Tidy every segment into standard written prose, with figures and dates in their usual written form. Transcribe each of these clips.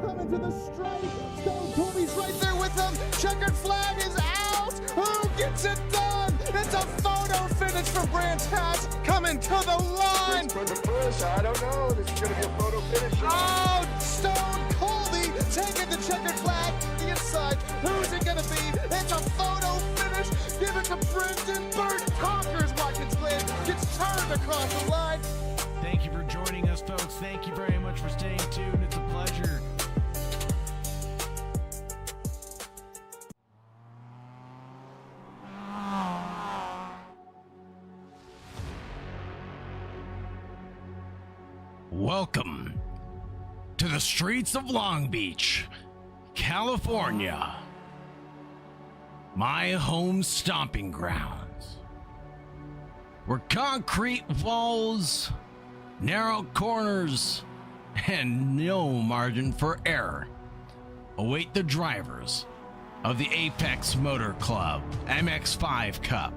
Coming to the stripe. Stone Colby's right there with them. Checkered flag is out. Who gets it done? It's a photo finish for Brands Hatch coming to the line. It's going to push. I don't know. This is going to be a photo finish. Oh, Stone Colby taking the checkered flag to the inside. Who's it going to be? It's a photo finish. Give it to Brendan Burt. Conquers Watkins Glen. Gets turned across the line. Thank you for joining us, folks. Thank you very much for staying tuned. It's a pleasure. Welcome to the streets of Long Beach, California, my home stomping grounds, where concrete walls, narrow corners, and no margin for error await the drivers of the Apex Motor Club MX-5 Cup,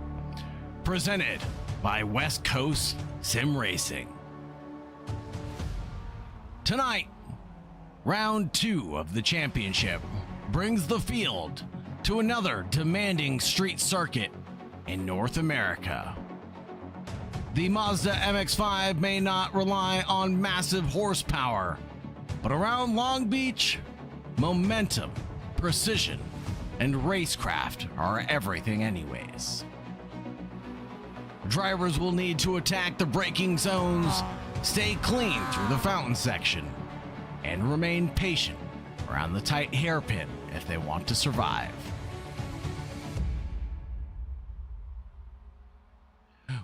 presented by West Coast Sim Racing. Tonight, round 2 of the championship brings the field to another demanding street circuit in North America. The Mazda MX-5 may not rely on massive horsepower, but around Long Beach, momentum, precision, and racecraft are everything anyways. Drivers will need to attack the braking zones, stay clean through the fountain section, and remain patient around the tight hairpin if they want to survive.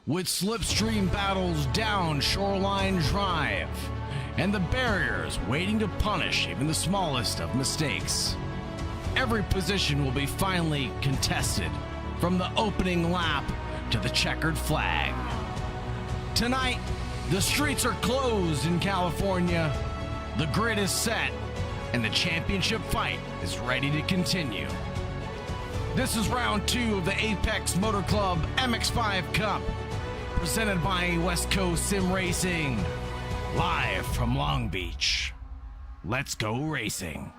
With slipstream battles down Shoreline Drive, and the barriers waiting to punish even the smallest of mistakes, every position will be finely contested from the opening lap to the checkered flag. Tonight, the streets are closed in California, the grid is set, and the championship fight is ready to continue. This is round 2 of the Apex Motor Club MX-5 Cup, presented by West Coast Sim Racing, live from Long Beach. Let's go racing.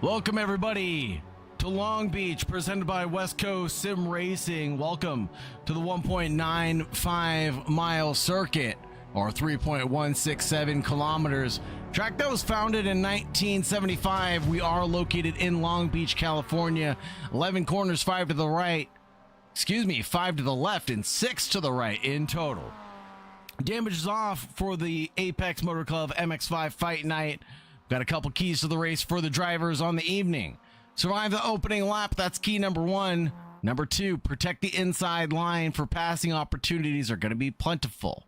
Welcome everybody to Long Beach, presented by West Coast Sim Racing. Welcome to the 1.95 mile circuit, or 3.167 kilometers. Track that was founded in 1975. We are located in Long Beach, California. 11 corners, 5 to the right. 5 to the left and 6 to the right in total. Damage is off for the Apex Motor Club MX-5 Fight Night. Got a couple keys to the race for the drivers on the evening. Survive the opening lap, that's key number 1. Number 2, protect the inside line for passing opportunities are going to be plentiful.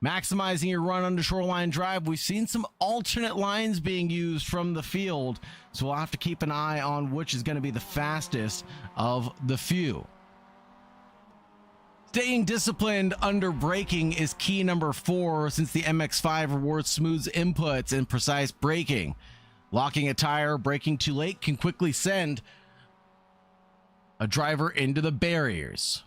Maximizing your run under Shoreline Drive. We've seen some alternate lines being used from the field, so we'll have to keep an eye on which is going to be the fastest of the few. Staying disciplined under braking is key number 4, since the MX-5 rewards smooth inputs and precise braking. Locking a tire, braking too late can quickly send a driver into the barriers.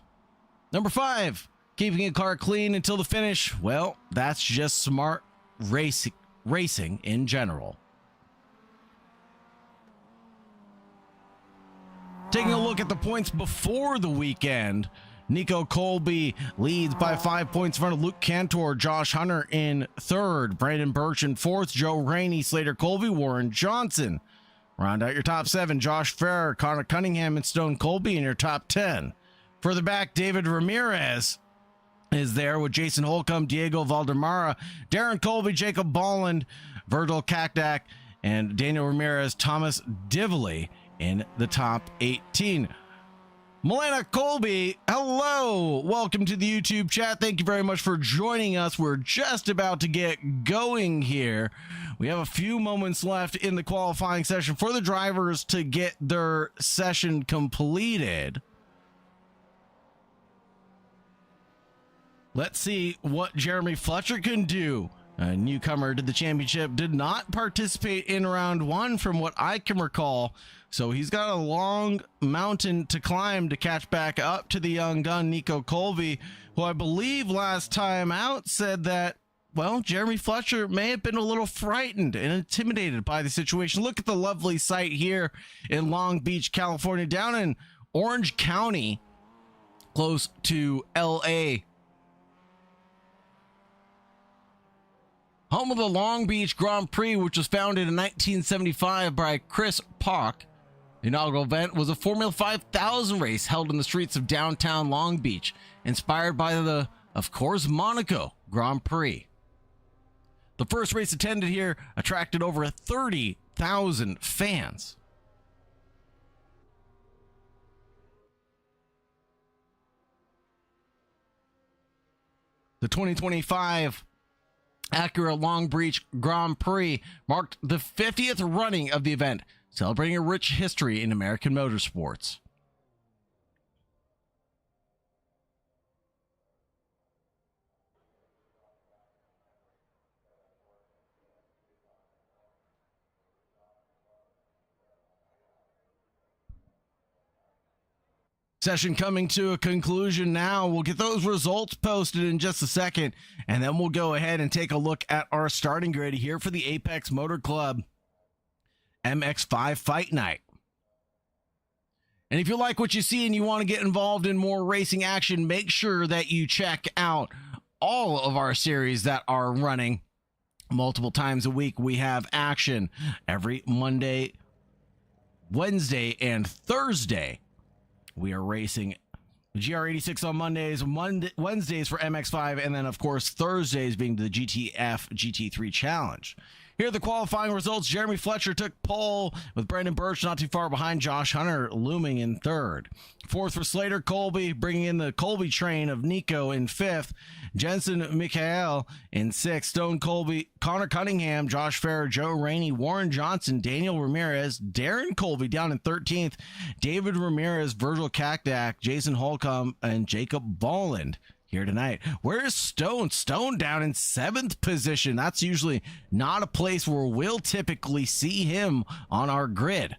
Number 5, Keeping a car clean until the finish, well, that's just smart racing in general. Taking a look at the points before the weekend, Nico Colby leads by 5 points in front of Luke Cantor, Josh Hunter in third, Brandon Birch in fourth, Joe Rainey, Slater Colby, Warren Johnson. Round out your top 7, Josh Farrer, Connor Cunningham, and Stone Colby in your top 10. Further back, David Ramirez is there with Jason Holcomb, Diego Valdemara, Darren Colby, Jacob Bolland, Virgil Kakdak, and Daniel Ramirez, Thomas Dively in the top 18. Milena Colby, hello. Welcome to the YouTube chat. Thank you very much for joining us. We're just about to get going here. We have a few moments left in the qualifying session for the drivers to get their session completed. Let's see what Jeremy Fletcher can do. A newcomer to the championship, did not participate in round 1 from what I can recall. So he's got a long mountain to climb to catch back up to the young gun, Nico Colby, who I believe last time out said that, well, Jeremy Fletcher may have been a little frightened and intimidated by the situation. Look at the lovely sight here in Long Beach, California, down in Orange County, close to LA. Home of the Long Beach Grand Prix, which was founded in 1975 by Chris Pock. The inaugural event was a Formula 5000 race held in the streets of downtown Long Beach, inspired by the, of course, Monaco Grand Prix. The first race attended here attracted over 30,000 fans. The 2025 Acura Long Beach Grand Prix marked the 50th running of the event, celebrating a rich history in American motorsports. Session coming to a conclusion now. We'll get those results posted in just a second, and then we'll go ahead and take a look at our starting grid here for the Apex Motor Club MX-5 Fight Night. And if you like what you see and you want to get involved in more racing action, make sure that you check out all of our series that are running multiple times a week. We have action every Monday, Wednesday, and Thursday. We are racing GR86 on Mondays, Wednesdays for MX-5, and then, of course, Thursdays being the GTF GT3 Challenge. Here are the qualifying results. Jeremy Fletcher took pole with Brandon Birch not too far behind, Josh Hunter looming in third. Fourth for Slater Colby, bringing in the Colby train of Nico in fifth. Jensen Michael in sixth. Stone Colby, Connor Cunningham, Josh Farrer, Joe Rainey, Warren Johnson, Daniel Ramirez, Darren Colby down in 13th. David Ramirez, Virgil Kakdak, Jason Holcomb, and Jacob Bolland here tonight. Where's Stone? Stone down in 7th position. That's usually not a place where we'll typically see him on our grid.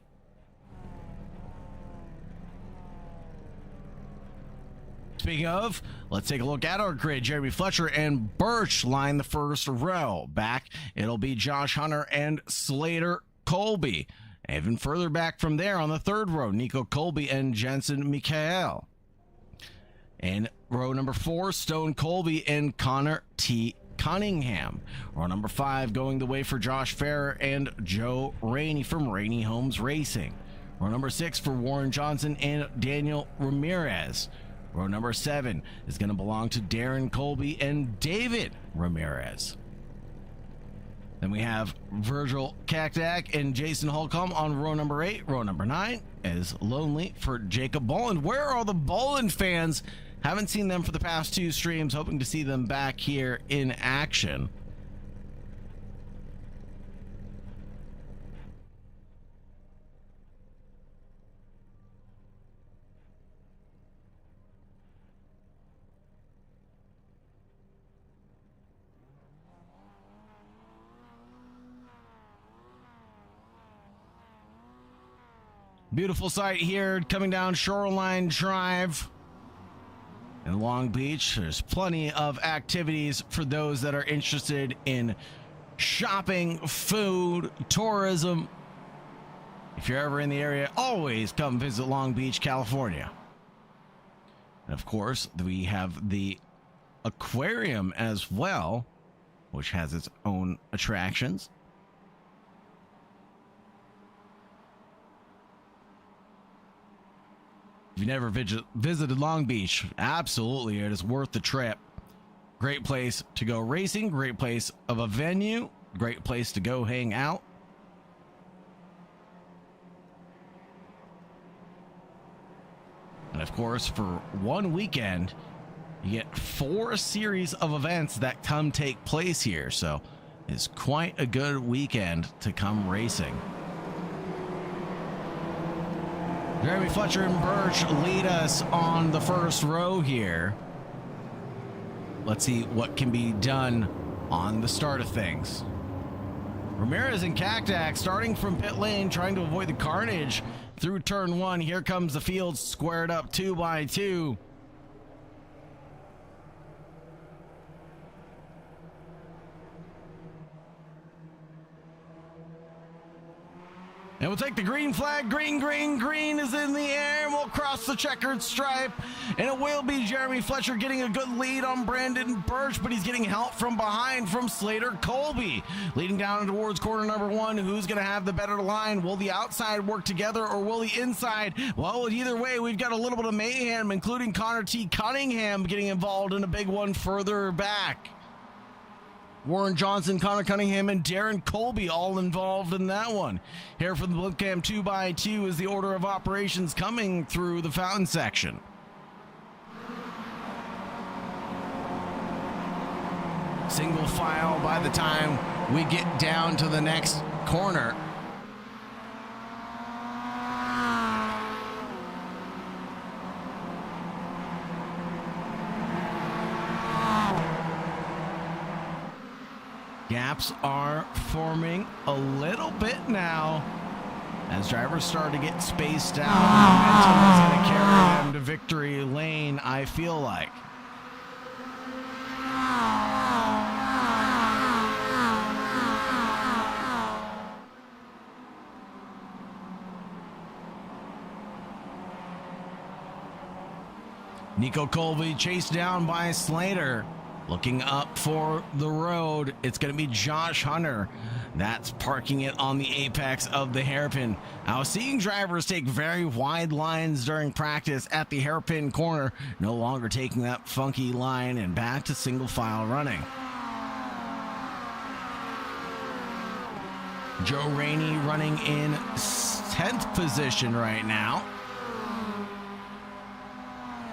Speaking of, let's take a look at our grid. Jeremy Fletcher and Birch line the first row. Back, it'll be Josh Hunter and Slater Colby. Even further back from there on the third row, Nico Colby and Jensen Michael. In row number 4, Stone Colby and Connor T. Cunningham. Row number 5 going the way for Josh Farrer and Joe Rainey from Rainey Homes Racing. Row number 6 for Warren Johnson and Daniel Ramirez. Row number 7 is going to belong to Darren Colby and David Ramirez. Then we have Virgil Kakdak and Jason Holcomb on row number 8. Row number 9 is lonely for Jacob Bolland. Where are all the Bolland fans? Haven't seen them for the past 2 streams. Hoping to see them back here in action. Beautiful sight here coming down Shoreline Drive. In Long Beach, there's plenty of activities for those that are interested in shopping, food, tourism. If you're ever in the area, always come visit Long Beach, California. And of course, we have the aquarium as well, which has its own attractions. If you've never visited Long Beach, absolutely, it is worth the trip. Great place to go racing, great place of a venue, great place to go hang out. And of course, for one weekend, you get 4 series of events that take place here. So it's quite a good weekend to come racing. Jeremy Fletcher and Birch lead us on the first row here. Let's see what can be done on the start of things. Ramirez and Cactac starting from pit lane, trying to avoid the carnage through turn 1. Here comes the field squared up 2 by 2. And we'll take the green flag. Green is in the air, and we'll cross the checkered stripe. And it will be Jeremy Fletcher getting a good lead on Brandon Birch, but he's getting help from behind from Slater Colby. Leading down towards corner number 1. Who's going to have the better line? Will the outside work together, or will the inside? Well, either way, we've got a little bit of mayhem, including Connor T. Cunningham getting involved in a big one further back. Warren Johnson, Connor Cunningham, and Darren Colby all involved in that one. Here for the Blinkcam 2x2 is the order of operations coming through the fountain section. Single file by the time we get down to the next corner. Gaps are forming a little bit now as drivers start to get spaced out. Momentum is going to carry them to victory lane, I feel like. Nico Colby chased down by Slater. Looking up for the road, it's going to be Josh Hunter. That's parking it on the apex of the hairpin. I was seeing drivers take very wide lines during practice at the hairpin corner, no longer taking that funky line, and back to single file running. Joe Rainey running in 10th position right now.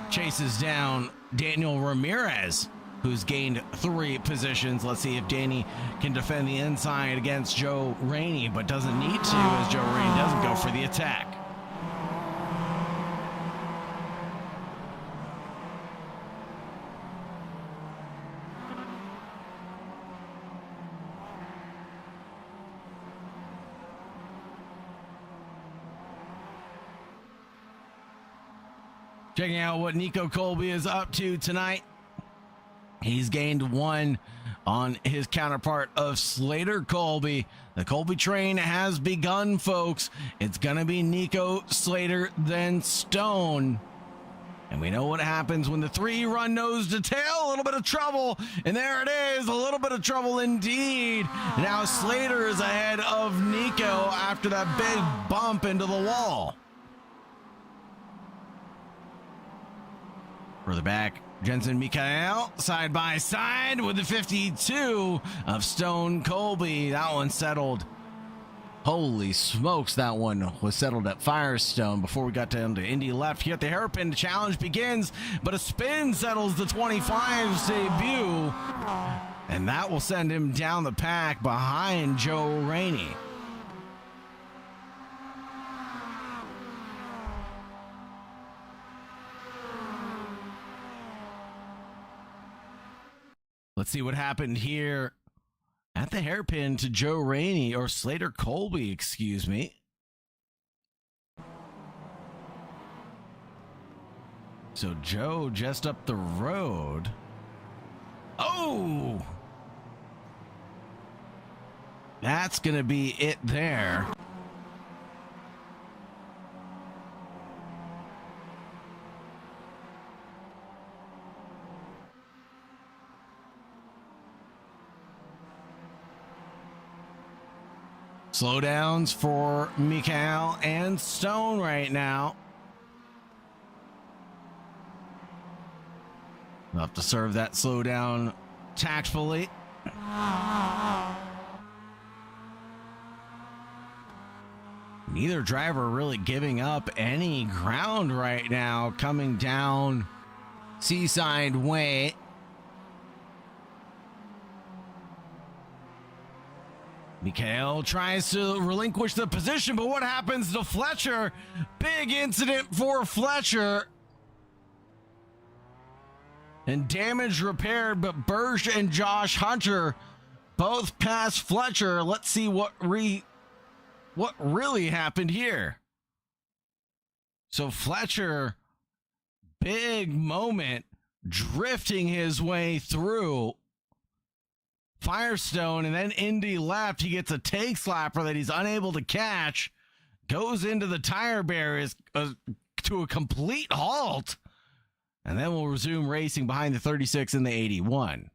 Chases down Daniel Ramirez, who's gained 3 positions. Let's see if Danny can defend the inside against Joe Rainey, but doesn't need to, as Joe Rainey doesn't go for the attack. Checking out what Nico Colby is up to tonight. He's gained 1 on his counterpart of Slater Colby. The Colby train has begun, folks. It's going to be Nico, Slater, then Stone. And we know what happens when the 3 run nose to tail. A little bit of trouble. And there it is. A little bit of trouble indeed. Now Slater is ahead of Nico after that big bump into the wall. Further back, Jensen Mikael side by side with the 52 of Stone Colby. That one settled. Holy smokes, that one was settled at Firestone before we got down to Indy left. Here at the hairpin, the challenge begins, but a spin settles the 25's debut, and that will send him down the pack behind Joe Rainey. Let's see what happened here at the hairpin to Joe Rainey, or Slater Colby, excuse me. So Joe just up the road. Oh! That's going to be it there. Slowdowns for Mikhail and Stone right now. We'll have to serve that slowdown tactfully. Neither driver really giving up any ground right now, coming down Seaside Way. Mikhail tries to relinquish the position, but what happens to Fletcher? Big incident for Fletcher. And damage repaired, but Burge and Josh Hunter both pass Fletcher. Let's see what really happened here. So Fletcher, big moment, drifting his way through Firestone, and then Indy left. He gets a take slapper that he's unable to catch, goes into the tire barriers to a complete halt, and then we'll resume racing behind the 36 and the 81.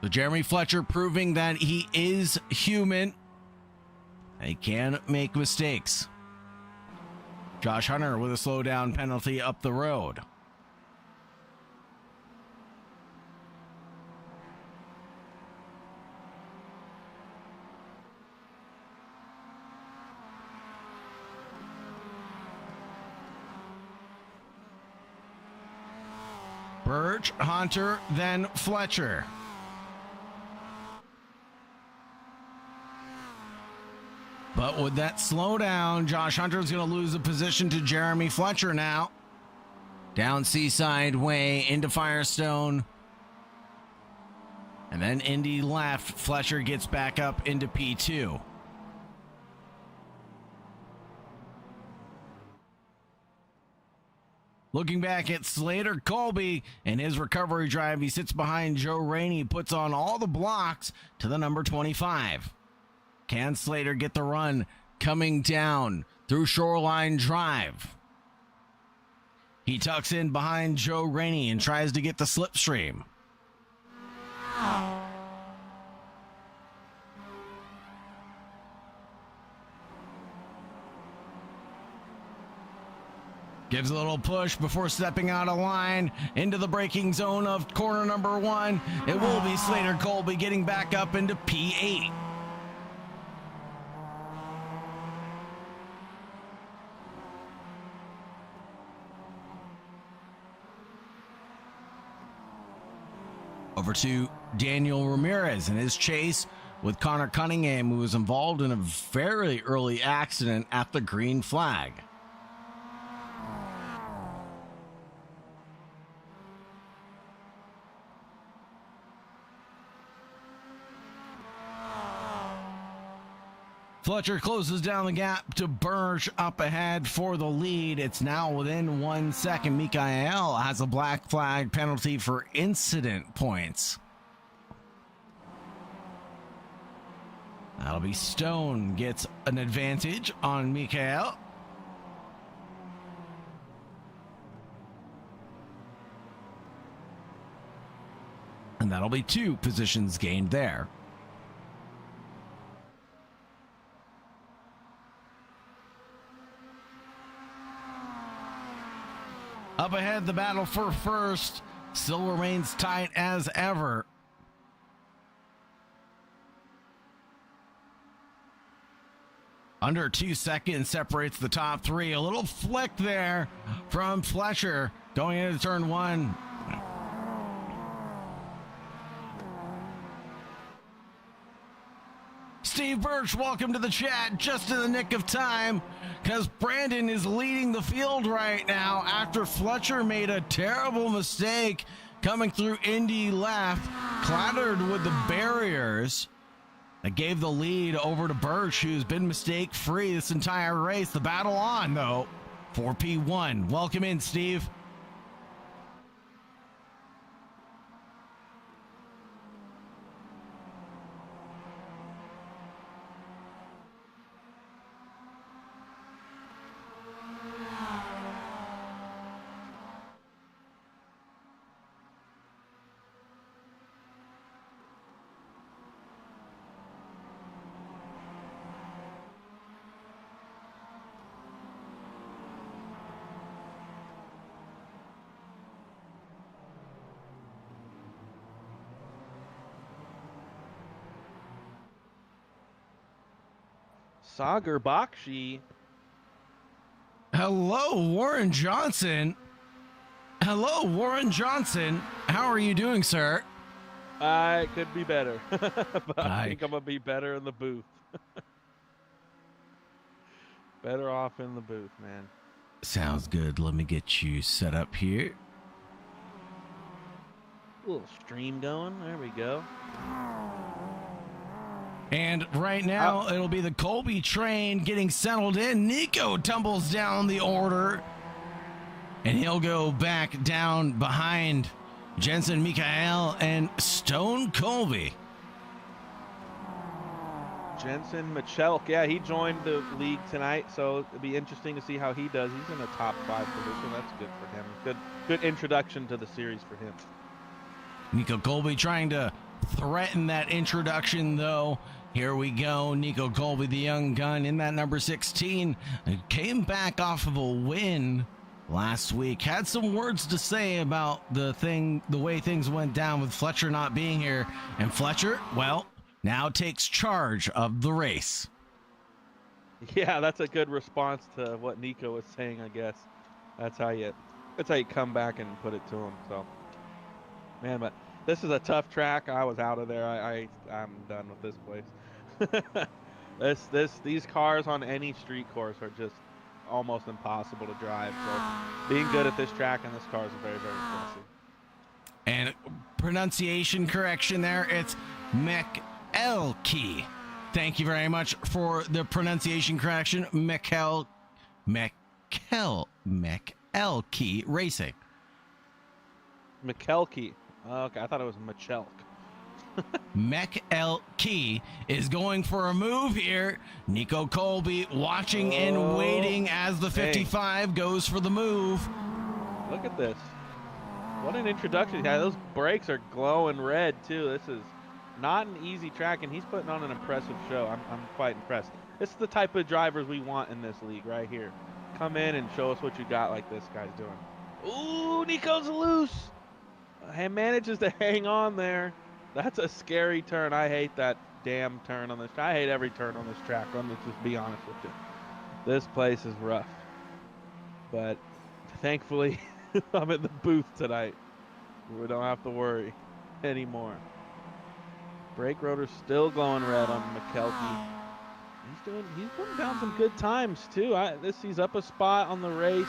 So Jeremy Fletcher proving that he is human. He can make mistakes. Josh Hunter with a slowdown penalty up the road. Burge, Hunter, then Fletcher. But with that slowdown, Josh Hunter's going to lose the position to Jeremy Fletcher now. Down Seaside Way into Firestone. And then Indy left. Fletcher gets back up into P2. Looking back at Slater Colby and his recovery drive, he sits behind Joe Rainey, puts on all the blocks to the number 25. Can Slater get the run coming down through Shoreline Drive? He tucks in behind Joe Rainey and tries to get the slipstream. Gives a little push before stepping out of line into the braking zone of corner number 1. It will be Slater Colby getting back up into P8. Over to Daniel Ramirez and his chase with Connor Cunningham, who was involved in a very early accident at the green flag. Fletcher closes down the gap to Burge up ahead for the lead. It's now within 1 second. Mikhail has a black flag penalty for incident points. That'll be Stone gets an advantage on Mikhail. And that'll be 2 positions gained there. Up ahead, the battle for first still remains tight as ever. Under 2 seconds separates the top 3. A little flick there from Fletcher going into turn 1. Steve Birch, welcome to the chat, just in the nick of time, because Brandon is leading the field right now after Fletcher made a terrible mistake coming through Indy left, clattered with the barriers. I gave the lead over to Birch, who's been mistake-free this entire race. The battle on, though. 4P1. Welcome in, Steve. Sagar Bakshi. Hello, Warren Johnson. Hello, Warren Johnson. How are you doing, sir? I could be better, but I think I'm going to be better in the booth. Better off in the booth, man. Sounds good. Let me get you set up here. A little stream going. There we go. And right now, it'll be the Colby train getting settled in. Nico tumbles down the order, and he'll go back down behind Jensen Mikael and Stone Colby. Jensen Michelk, yeah, he joined the league tonight, so it'll be interesting to see how he does. He's in the top 5 position. That's good for him. Good introduction to the series for him. Nico Colby trying to threaten that introduction, though. Here we go. Nico Colby, the young gun in that number 16, came back off of a win last week. Had some words to say about the way things went down with Fletcher not being here. And Fletcher, well, now takes charge of the race. Yeah, that's a good response to what Nico was saying, I guess. That's how you come back and put it to him. So, man, but this is a tough track. I was out of there. I'm done with this place. These cars on any street course are just almost impossible to drive. So being good at this track and this car is very, very impressive. And pronunciation correction there. It's McElkey. Thank you very much for the pronunciation correction. McElkey Racing. McElkey. Okay, I thought it was Michelk. McElkey is going for a move here. Nico Colby watching and waiting as the 55 goes for the move. Look at this. What an introduction. Yeah, those brakes are glowing red, too. This is not an easy track, and he's putting on an impressive show. I'm quite impressed. This is the type of drivers we want in this league right here. Come in and show us what you got like this guy's doing. Ooh, Nico's loose. He manages to hang on there. That's a scary turn. I hate that damn turn on this. I hate every turn on this track. Let's just be honest with you. This place is rough. But thankfully, I'm in the booth tonight. We don't have to worry anymore. Brake rotor's still glowing red on McKelkey. He's putting down some good times too. He's up a spot on the race.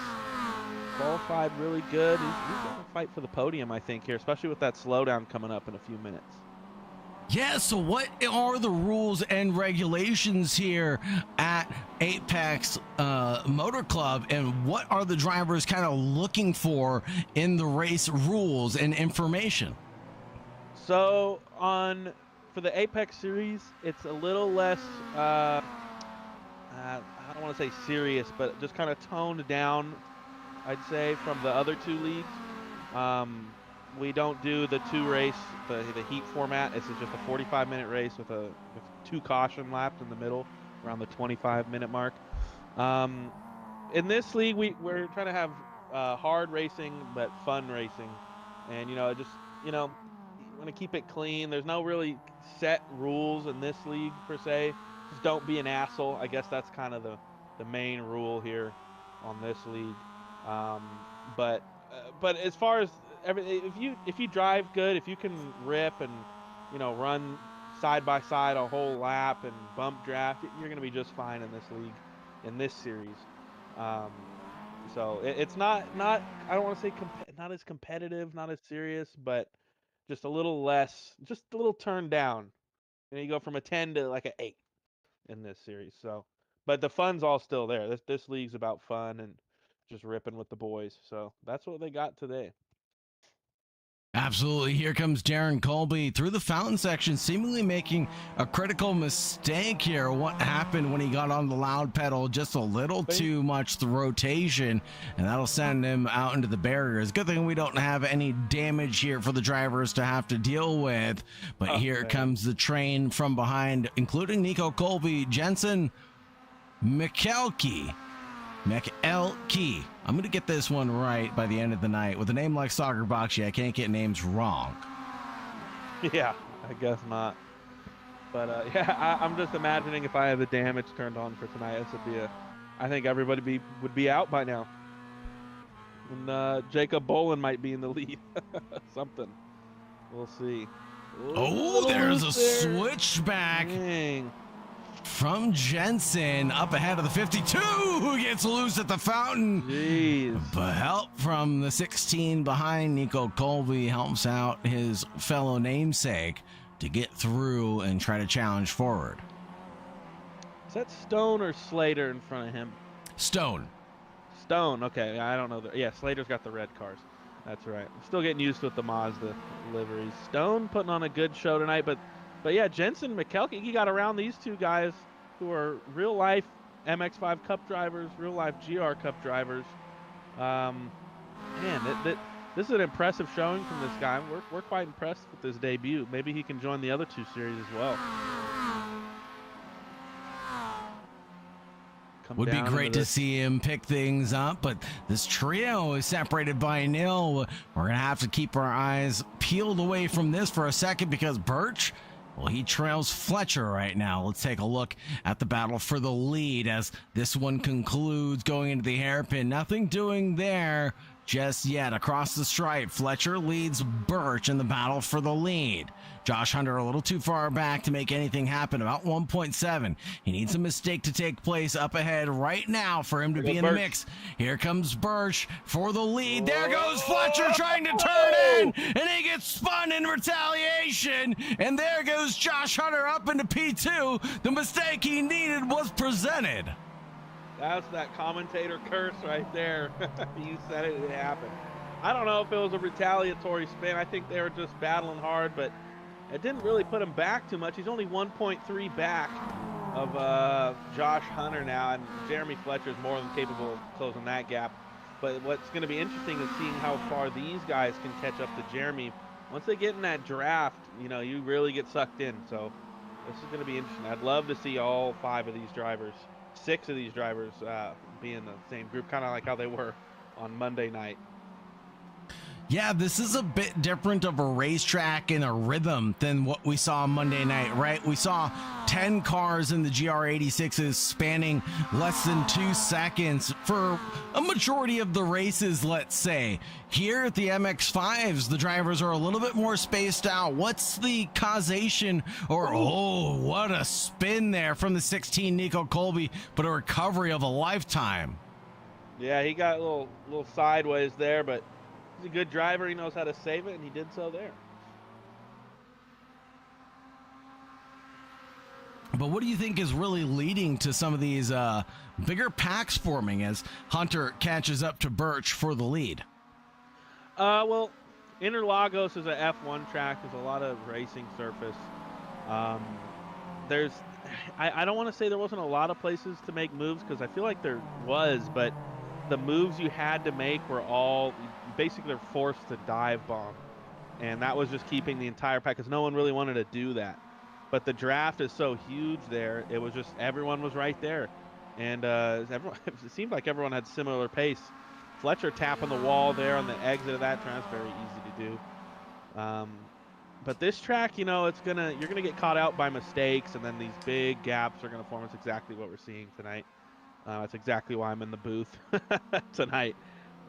Qualified really good. He's going to fight for the podium, I think, here, especially with that slowdown coming up in a few minutes. Yeah, so what are the rules and regulations here at Apex Motor Club, and what are the drivers kind of looking for in the race rules and information? So for the Apex series, it's a little less, I don't want to say serious, but just kind of toned down, I'd say, from the other two leagues. We don't do the the heat format. It's just a 45-minute race with 2 caution laps in the middle, around the 25-minute mark. In this league, we're trying to have hard racing but fun racing, and you want to keep it clean. There's no really set rules in this league per se. Just don't be an asshole. I guess that's kind of the main rule here on this league. But as far as everything, if you drive good, if you can rip and run side by side a whole lap and bump draft, you're going to be just fine in this league, in this series. So it's not I don't want to say not as competitive, not as serious, but just a little less, just a little turned down. And you go from a 10 to like an 8 in this series. So, but the fun's all still there. This league's about fun and just ripping with the boys. So that's what they got today. Absolutely. Here comes Darren Colby through the fountain section, seemingly making a critical mistake here. What happened when he got on the loud pedal? Just a little too much the rotation, and that'll send him out into the barriers. Good thing we don't have any damage here for the drivers to have to deal with. But here comes the train from behind, including Nico Colby, Jensen McKelkey. I'm going to get this one right by the end of the night. With a name like Soccer Boxy, I can't get names wrong. Yeah, I guess not. But yeah, I'm just imagining if I had the damage turned on for tonight, this would be I think everybody would be out by now. And Jacob Bolin might be in the lead. Something. We'll see. Oh, there's a switchback. Dang. From Jensen up ahead of the 52, who gets loose at the fountain. Jeez. But help from the 16 behind. Nico Colby helps out his fellow namesake to get through and try to challenge forward. Is that Stone or Slater in front of him? Stone. Stone, okay. I don't know. Yeah, Slater's got the red cars. That's right. I'm still getting used with the Mazda liveries. Stone putting on a good show tonight, but yeah, Jensen McKelkey, he got around these two guys who are real-life MX-5 Cup drivers, real-life GR Cup drivers. Man, this is an impressive showing from this guy. We're quite impressed with this debut. Maybe he can join the other two series as well. Would be great to see him pick things up, but this trio is separated by a nil. We're going to have to keep our eyes peeled away from this for a second because Birch, well, he trails Fletcher right now. Let's take a look at the battle for the lead as this one concludes going into the hairpin. Nothing doing there just yet. Across the stripe, Fletcher leads Birch in the battle for the lead. Josh Hunter a little too far back to make anything happen, about 1.7. He needs a mistake to take place up ahead right now for him to be in the mix. Here comes Birch for the lead. There goes Fletcher trying to turn in, and he gets spun in retaliation. And there goes Josh Hunter up into P2. The mistake he needed was presented. That's that commentator curse right there. You said it, it happened. I don't know if it was a retaliatory spin. I think they were just battling hard, but it didn't really put him back too much. He's only 1.3 back of Josh Hunter now, and Jeremy Fletcher is more than capable of closing that gap. But what's going to be interesting is seeing how far these guys can catch up to Jeremy. Once they get in that draft, you know, you really get sucked in. So this is going to be interesting. I'd love to see all 5 of these drivers, 6 of these drivers be in the same group, kind of like how they were on Monday night. Yeah, this is a bit different of a racetrack and a rhythm than what we saw Monday night, right? We saw 10 cars in the GR86s spanning less than 2 seconds for a majority of the races, let's say. Here at the MX-5s, the drivers are a little bit more spaced out. What's the causation? Or, oh, what a spin there from the 16 Nico Colby, but a recovery of a lifetime. Yeah, he got a little sideways there, but he's a good driver. He knows how to save it, and he did so there. But what do you think is really leading to some of these bigger packs forming as Hunter catches up to Birch for the lead? Well, Interlagos is a F1 track. There's a lot of racing surface. I don't want to say there wasn't a lot of places to make moves because I feel like there was, but the moves you had to make were all basically forced to dive bomb, and that was just keeping the entire pack because no one really wanted to do that. But the draft is so huge there, it was just everyone was right there, and it seemed like everyone had similar pace. Fletcher tapping the wall there on the exit of that turn, that's very easy to do. But this track, you know, you're gonna get caught out by mistakes, and then these big gaps are gonna form. It's exactly what we're seeing tonight. That's exactly why I'm in the booth tonight.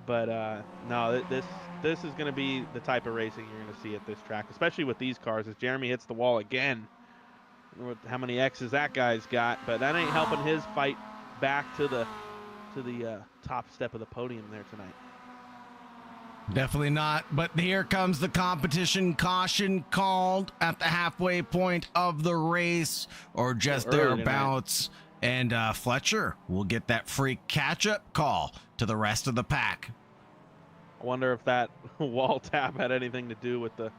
But no, this is going to be the type of racing you're going to see at this track, especially with these cars. As Jeremy hits the wall again, how many X's that guy's got, but that ain't helping his fight back to the top step of the podium there tonight. Definitely not. But here comes the competition. Caution called at the halfway point of the race, or just Early thereabouts. And Fletcher will get that free catch-up call to the rest of the pack. I wonder if that wall tap had anything to do with the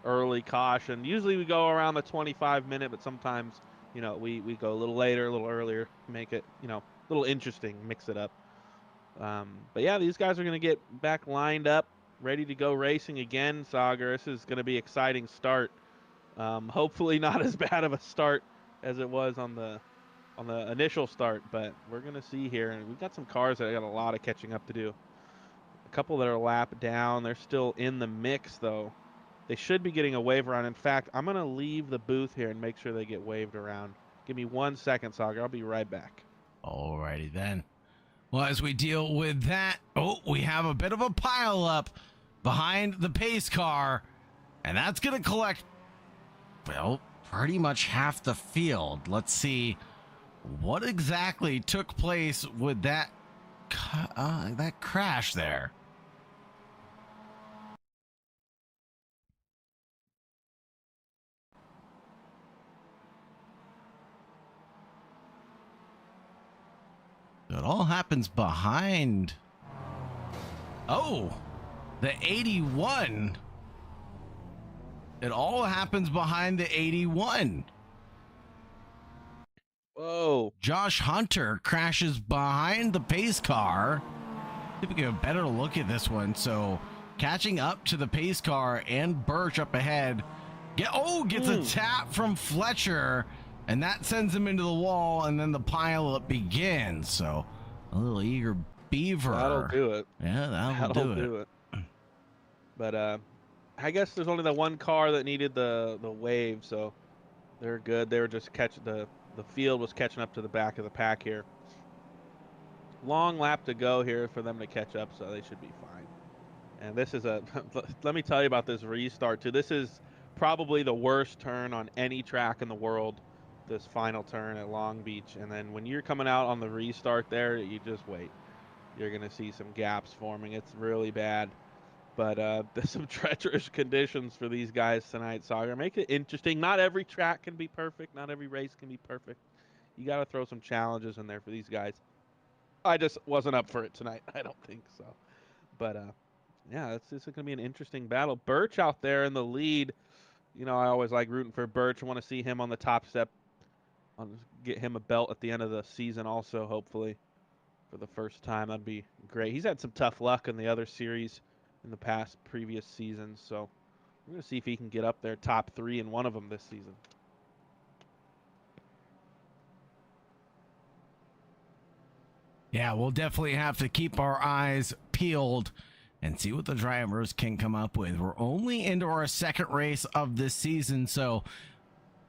early caution. Usually we go around the 25-minute, but sometimes, you know, we go a little later, a little earlier, make it, you know, a little interesting, mix it up. But yeah, these guys are going to get back lined up, ready to go racing again, Sagar. This is going to be an exciting start. Hopefully not as bad of a start as it was on the initial start, but we're going to see here. And we've got some cars that got a lot of catching up to do. A couple that are a lap down. They're still in the mix, though. They should be getting a wave around. In fact, I'm going to leave the booth here and make sure they get waved around. Give me 1 second, Sagar. I'll be right back. Alrighty then. Well, as we deal with that, we have a bit of a pile up behind the pace car, and that's going to collect, well, pretty much half the field. Let's see what exactly took place with that crash there. It all happens behind. Oh, the 81. It all happens behind the 81. Whoa. Josh Hunter crashes behind the pace car. See if we get a better look at this one. So catching up to the pace car and Birch up ahead. Gets a tap from Fletcher. And that sends him into the wall, and then the pileup begins. So, a little eager beaver. That'll do it. Yeah, that'll do it. But I guess there's only the one car that needed the wave, so they're good. They were just catching the field was catching up to the back of the pack here. Long lap to go here for them to catch up, so they should be fine. And this is let me tell you about this restart too. This is probably the worst turn on any track in the world. This final turn at Long Beach, and then when you're coming out on the restart there, you just wait. You're gonna see some gaps forming. It's really bad, but there's some treacherous conditions for these guys tonight. Sagar, make it interesting. Not every track can be perfect. Not every race can be perfect. You got to throw some challenges in there for these guys. I just wasn't up for it tonight. I don't think so, but yeah, this is gonna be an interesting battle. Birch out there in the lead. You know, I always like rooting for Birch. I want to see him on the top step. I'll just get him a belt at the end of the season also, hopefully, for the first time. That'd be great. He's had some tough luck in the other series in the previous seasons, so we're going to see if he can get up there top 3 in one of them this season. Yeah, we'll definitely have to keep our eyes peeled and see what the drivers can come up with. We're only into our second race of this season, so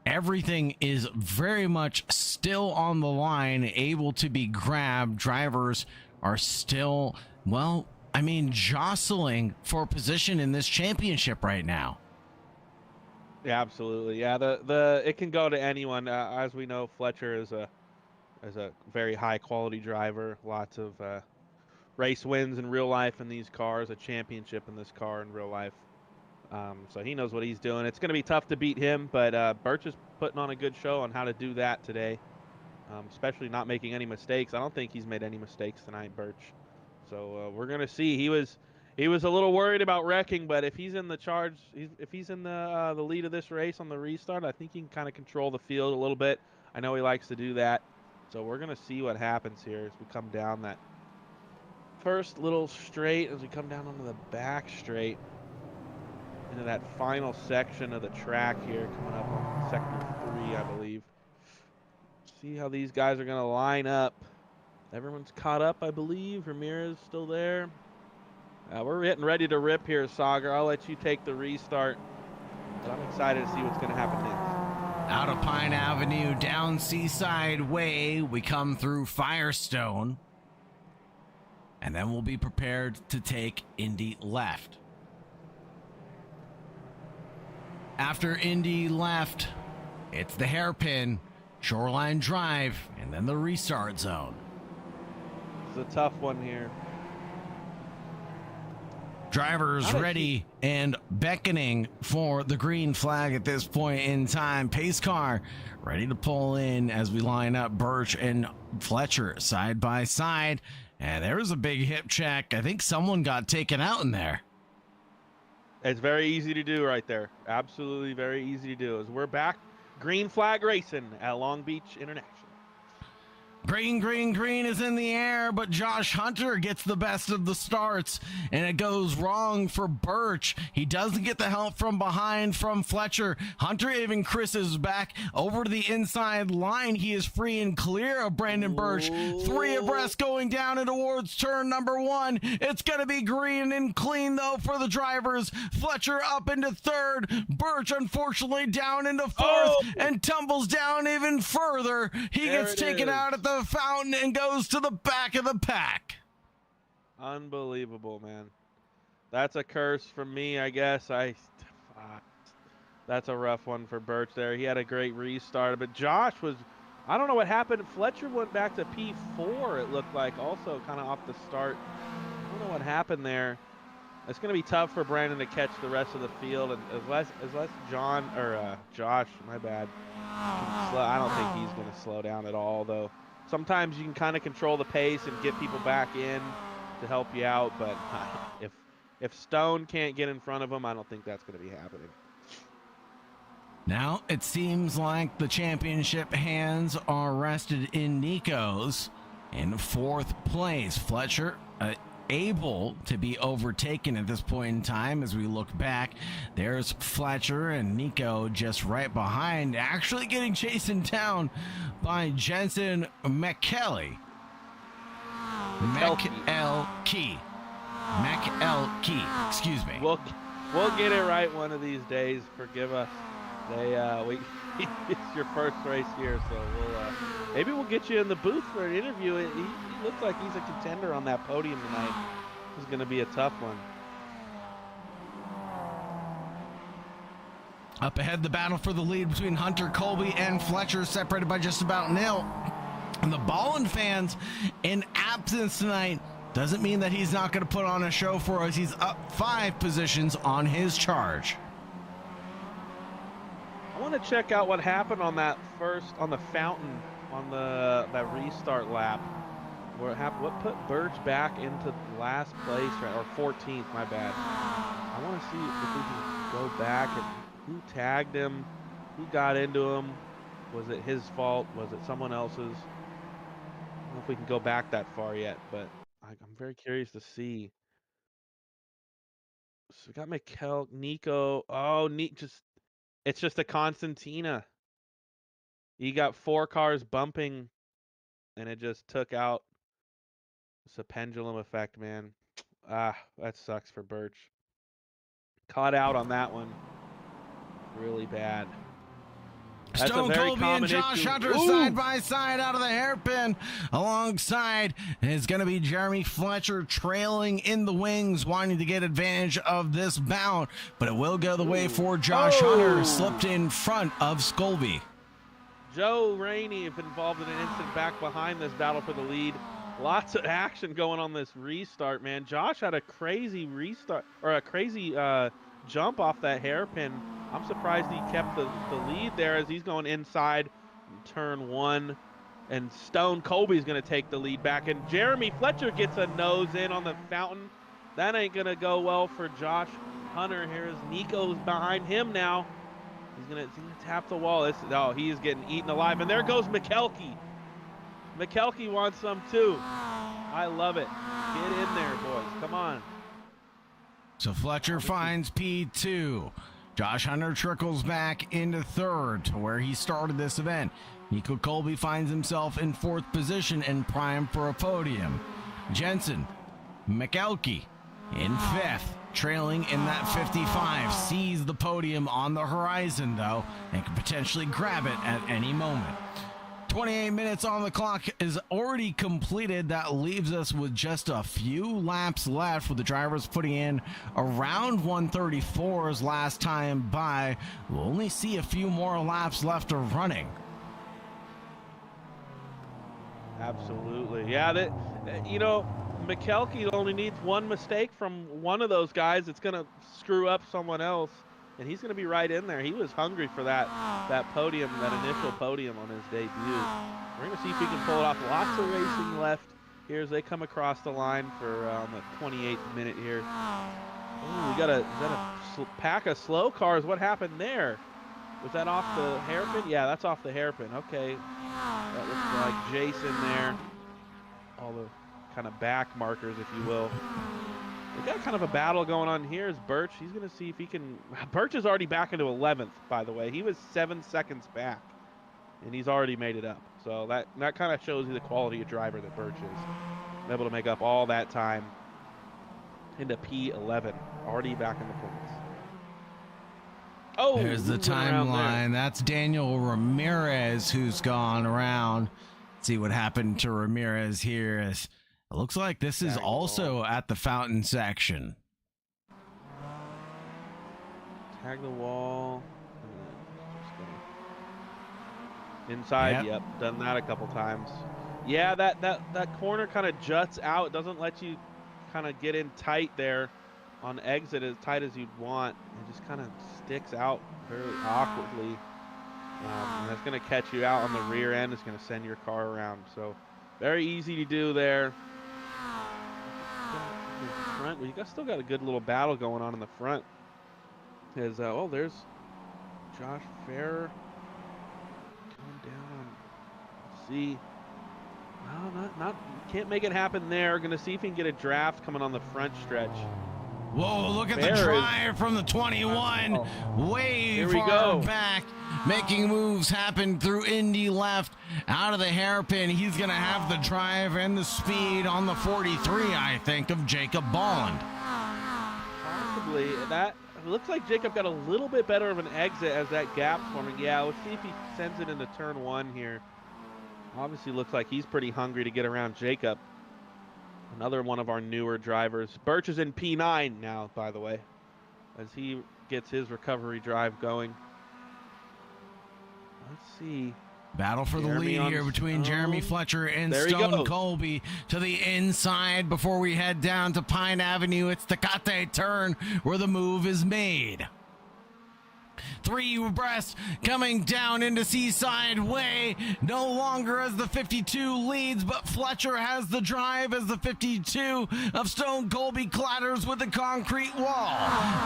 everything is very much still on the line, able to be grabbed. Drivers are still, well, I mean, jostling for position in this championship right now. Yeah, absolutely. Yeah, it can go to anyone. As we know, Fletcher is a very high quality driver. Lots of race wins in real life in these cars, a championship in this car in real life. So he knows what he's doing. It's going to be tough to beat him, but Birch is putting on a good show on how to do that today, especially not making any mistakes. I don't think he's made any mistakes tonight, Birch. So we're going to see. He was a little worried about wrecking, but if he's in the charge, if he's in the lead of this race on the restart, I think he can kind of control the field a little bit. I know he likes to do that. So we're going to see what happens here as we come down that first little straight, as we come down onto the back straight, into that final section of the track here, coming up on sector 3, I believe. See how these guys are going to line up. Everyone's caught up, I believe. Ramirez still there. We're getting ready to rip here, Sagar. I'll let you take the restart, but I'm excited to see what's going to happen next. Out of Pine Avenue, down Seaside Way, we come through Firestone, and then we'll be prepared to take Indy left. After Indy left, it's the hairpin, Shoreline Drive, and then the restart zone. It's a tough one here. Drivers ready and beckoning for the green flag at this point in time. Pace car ready to pull in as we line up Birch and Fletcher side by side. And there was a big hip check. I think someone got taken out in there. It's very easy to do right there. Absolutely very easy to do. As we're back, green flag racing at Long Beach International. Green, green, green is in the air, but Josh Hunter gets the best of the starts, and it goes wrong for Birch. He doesn't get the help from behind from Fletcher. Hunter even crisses back over to the inside line. He is free and clear of Brandon Birch. 3 abreast going down and towards turn number 1. It's going to be green and clean, though, for the drivers. Fletcher up into 3rd. Birch, unfortunately, down into 4th and tumbles down even further. He gets taken out at the fountain and goes to the back of the pack. Unbelievable, man. That's a curse from me, I guess. That's a rough one for Birch there. He had a great restart, but Josh was, I don't know what happened. Fletcher went back to P4, it looked like, also kind of off the start. I don't know what happened there. It's going to be tough for Brandon to catch the rest of the field, and unless Josh, my bad, I don't think he's going to slow down at all, though. Sometimes you can kind of control the pace and get people back in to help you out, but if Stone can't get in front of him, I don't think that's going to be happening. Now it seems like the championship hands are rested in Nico's in 4th place. Fletcher able to be overtaken at this point in time. As we look back, there's Fletcher and Nico just right behind, actually getting chased down by Jensen McKelly. McElkey, excuse me. We'll get it right one of these days. Forgive us. It's your first race here, so maybe we'll get you in the booth for an interview. He looks like he's a contender on that podium tonight. This is going to be a tough one. Up ahead, the battle for the lead between Hunter, Colby, and Fletcher, separated by just about nil. And the Ballin fans in absence tonight doesn't mean that he's not going to put on a show for us. He's up 5 positions on his charge. I want to check out what happened on that on the fountain on that restart lap. What put Birch back into last place, or 14th, my bad. I want to see if we can go back and who tagged him, who got into him. Was it his fault? Was it someone else's? I don't know if we can go back that far yet, but I'm very curious to see. So we got Nico. Oh, it's just a Constantina. You got 4 cars bumping, and it just took out. It's a pendulum effect, man. That sucks for Birch. Caught out on that one. Really bad. That's Stone Colby and Josh Hunter side by side out of the hairpin. Alongside is going to be Jeremy Fletcher trailing in the wings, wanting to get advantage of this bout. But it will go the way for Josh Hunter, slipped in front of Scolby. Joe Rainey involved in an instant back behind this battle for the lead. Lots of action going on this restart, man. Josh had a crazy restart, or a crazy jump off that hairpin. I'm surprised he kept the lead there as he's going inside turn 1. And Stone Colby's going to take the lead back. And Jeremy Fletcher gets a nose in on the fountain. That ain't going to go well for Josh Hunter. Here's Nico's behind him now. He's gonna tap the wall. He is getting eaten alive. And there goes McKelkey. McKelkey wants some too. I love it. Get in there, boys. Come on. So Fletcher finds P2. Josh Hunter trickles back into 3rd to where he started this event. Nico Colby finds himself in 4th position and primed for a podium. Jensen McElkey in 5th, trailing in that 55. Sees the podium on the horizon, though, and can potentially grab it at any moment. 28 minutes on the clock is already completed. That leaves us with just a few laps left, with the drivers putting in around 134's last time by. We'll only see a few more laps left of running. Absolutely. Yeah, McKelkey only needs one mistake from one of those guys. It's going to screw up someone else, and he's going to be right in there. He was hungry for that podium, that initial podium on his debut. We're going to see if he can pull it off. Lots of racing left here as they come across the line for the 28th minute here. Ooh, is that a pack of slow cars? What happened there? Was that off the hairpin? Yeah, that's off the hairpin. Okay. That looks like Jason there. All the kind of back markers, if you will. We got kind of a battle going on here. Is Birch? He's going to see if he can. Birch is already back into 11th, by the way. He was 7 seconds back, and he's already made it up. So that kind of shows you the quality of driver that Birch is. Able to make up all that time into P11, already back in the points. Oh, there's the timeline. That's Daniel Ramirez who's gone around. See what happened to Ramirez here. It looks like this is also at the fountain section. Tag the wall. Inside, yep, done that a couple times. Yeah, that corner kind of juts out. It doesn't let you kind of get in tight there on exit as tight as you'd want. It just kind of sticks out very awkwardly. And that's going to catch you out on the rear end. It's going to send your car around. So very easy to do there. Front, well, you guys still got a good little battle going on in the front. There's there's Josh Farrer coming down. Let's see. No, not can't make it happen there. Going to see if he can get a draft coming on the front stretch. Whoa, look at the drive from the 21. Way far back, making moves happen through Indy left, out of the hairpin. He's going to have the drive and the speed on the 43, I think, of Jacob Bolland. Possibly. That looks like Jacob got a little bit better of an exit as that gap's forming. Yeah, let's see if he sends it into turn 1 here. Obviously looks like he's pretty hungry to get around Jacob. Another one of our newer drivers. Birch is in P9 now, by the way, as he gets his recovery drive going. Let's see. Battle for the lead here between Jeremy Fletcher and Stone Colby to the inside before we head down to Pine Avenue. It's the Tecate turn where the move is made. 3 abreast coming down into Seaside Way. No longer as the 52 leads, but Fletcher has the drive as the 52 of Stone Colby clatters with the concrete wall.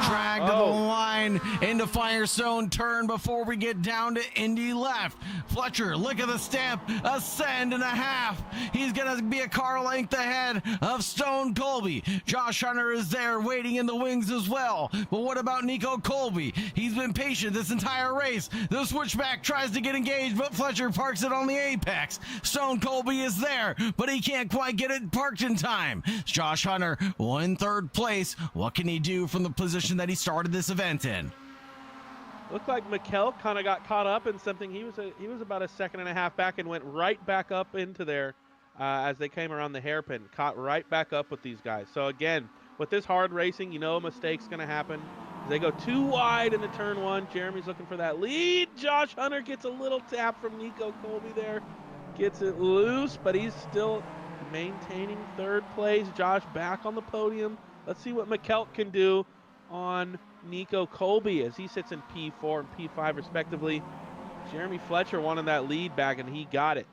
Drag to the line into Firestone turn before we get down to Indy left. Fletcher, look at the stamp, a send and a half. He's going to be a car length ahead of Stone Colby. Josh Hunter is there waiting in the wings as well. But what about Nico Colby? He's been patient this entire race. The switchback tries to get engaged, but Fletcher parks it on the apex. Stone Colby is there, but he can't quite get it parked in time. Josh Hunter in 3rd place. What can he do from the position that he started this event in? Looked like McKell kind of got caught up in something. He was about a second and a half back and went right back up into there as they came around the hairpin. Caught right back up with these guys. So again, with this hard racing, you know a mistake's going to happen. They go too wide into turn 1. Jeremy's looking for that lead. Josh Hunter gets a little tap from Nico Colby there. Gets it loose, but he's still maintaining 3rd place. Josh back on the podium. Let's see what McKelk can do on Nico Colby as he sits in P4 and P5 respectively. Jeremy Fletcher wanted that lead back, and he got it.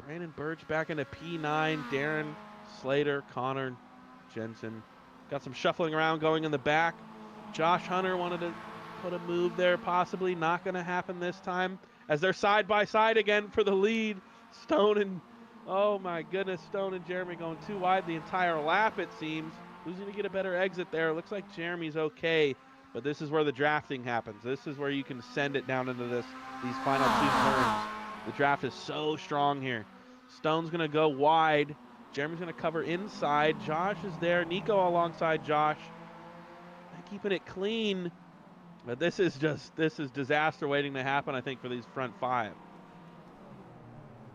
Brandon Birch back into P9. Darren Slater, Connor Jensen. Got some shuffling around going in the back. Josh Hunter wanted to put a move there, possibly. Not going to happen this time as they're side by side again for the lead. Stone and, oh my goodness, Stone and Jeremy going too wide the entire lap, it seems. Who's going to get a better exit there? Looks like Jeremy's okay, but this is where the drafting happens. This is where you can send it down into these final 2 turns. The draft is so strong here. Stone's going to go wide. Jeremy's going to cover inside. Josh is there. Nico alongside Josh. Keeping it clean. But this is disaster waiting to happen, I think, for these front 5.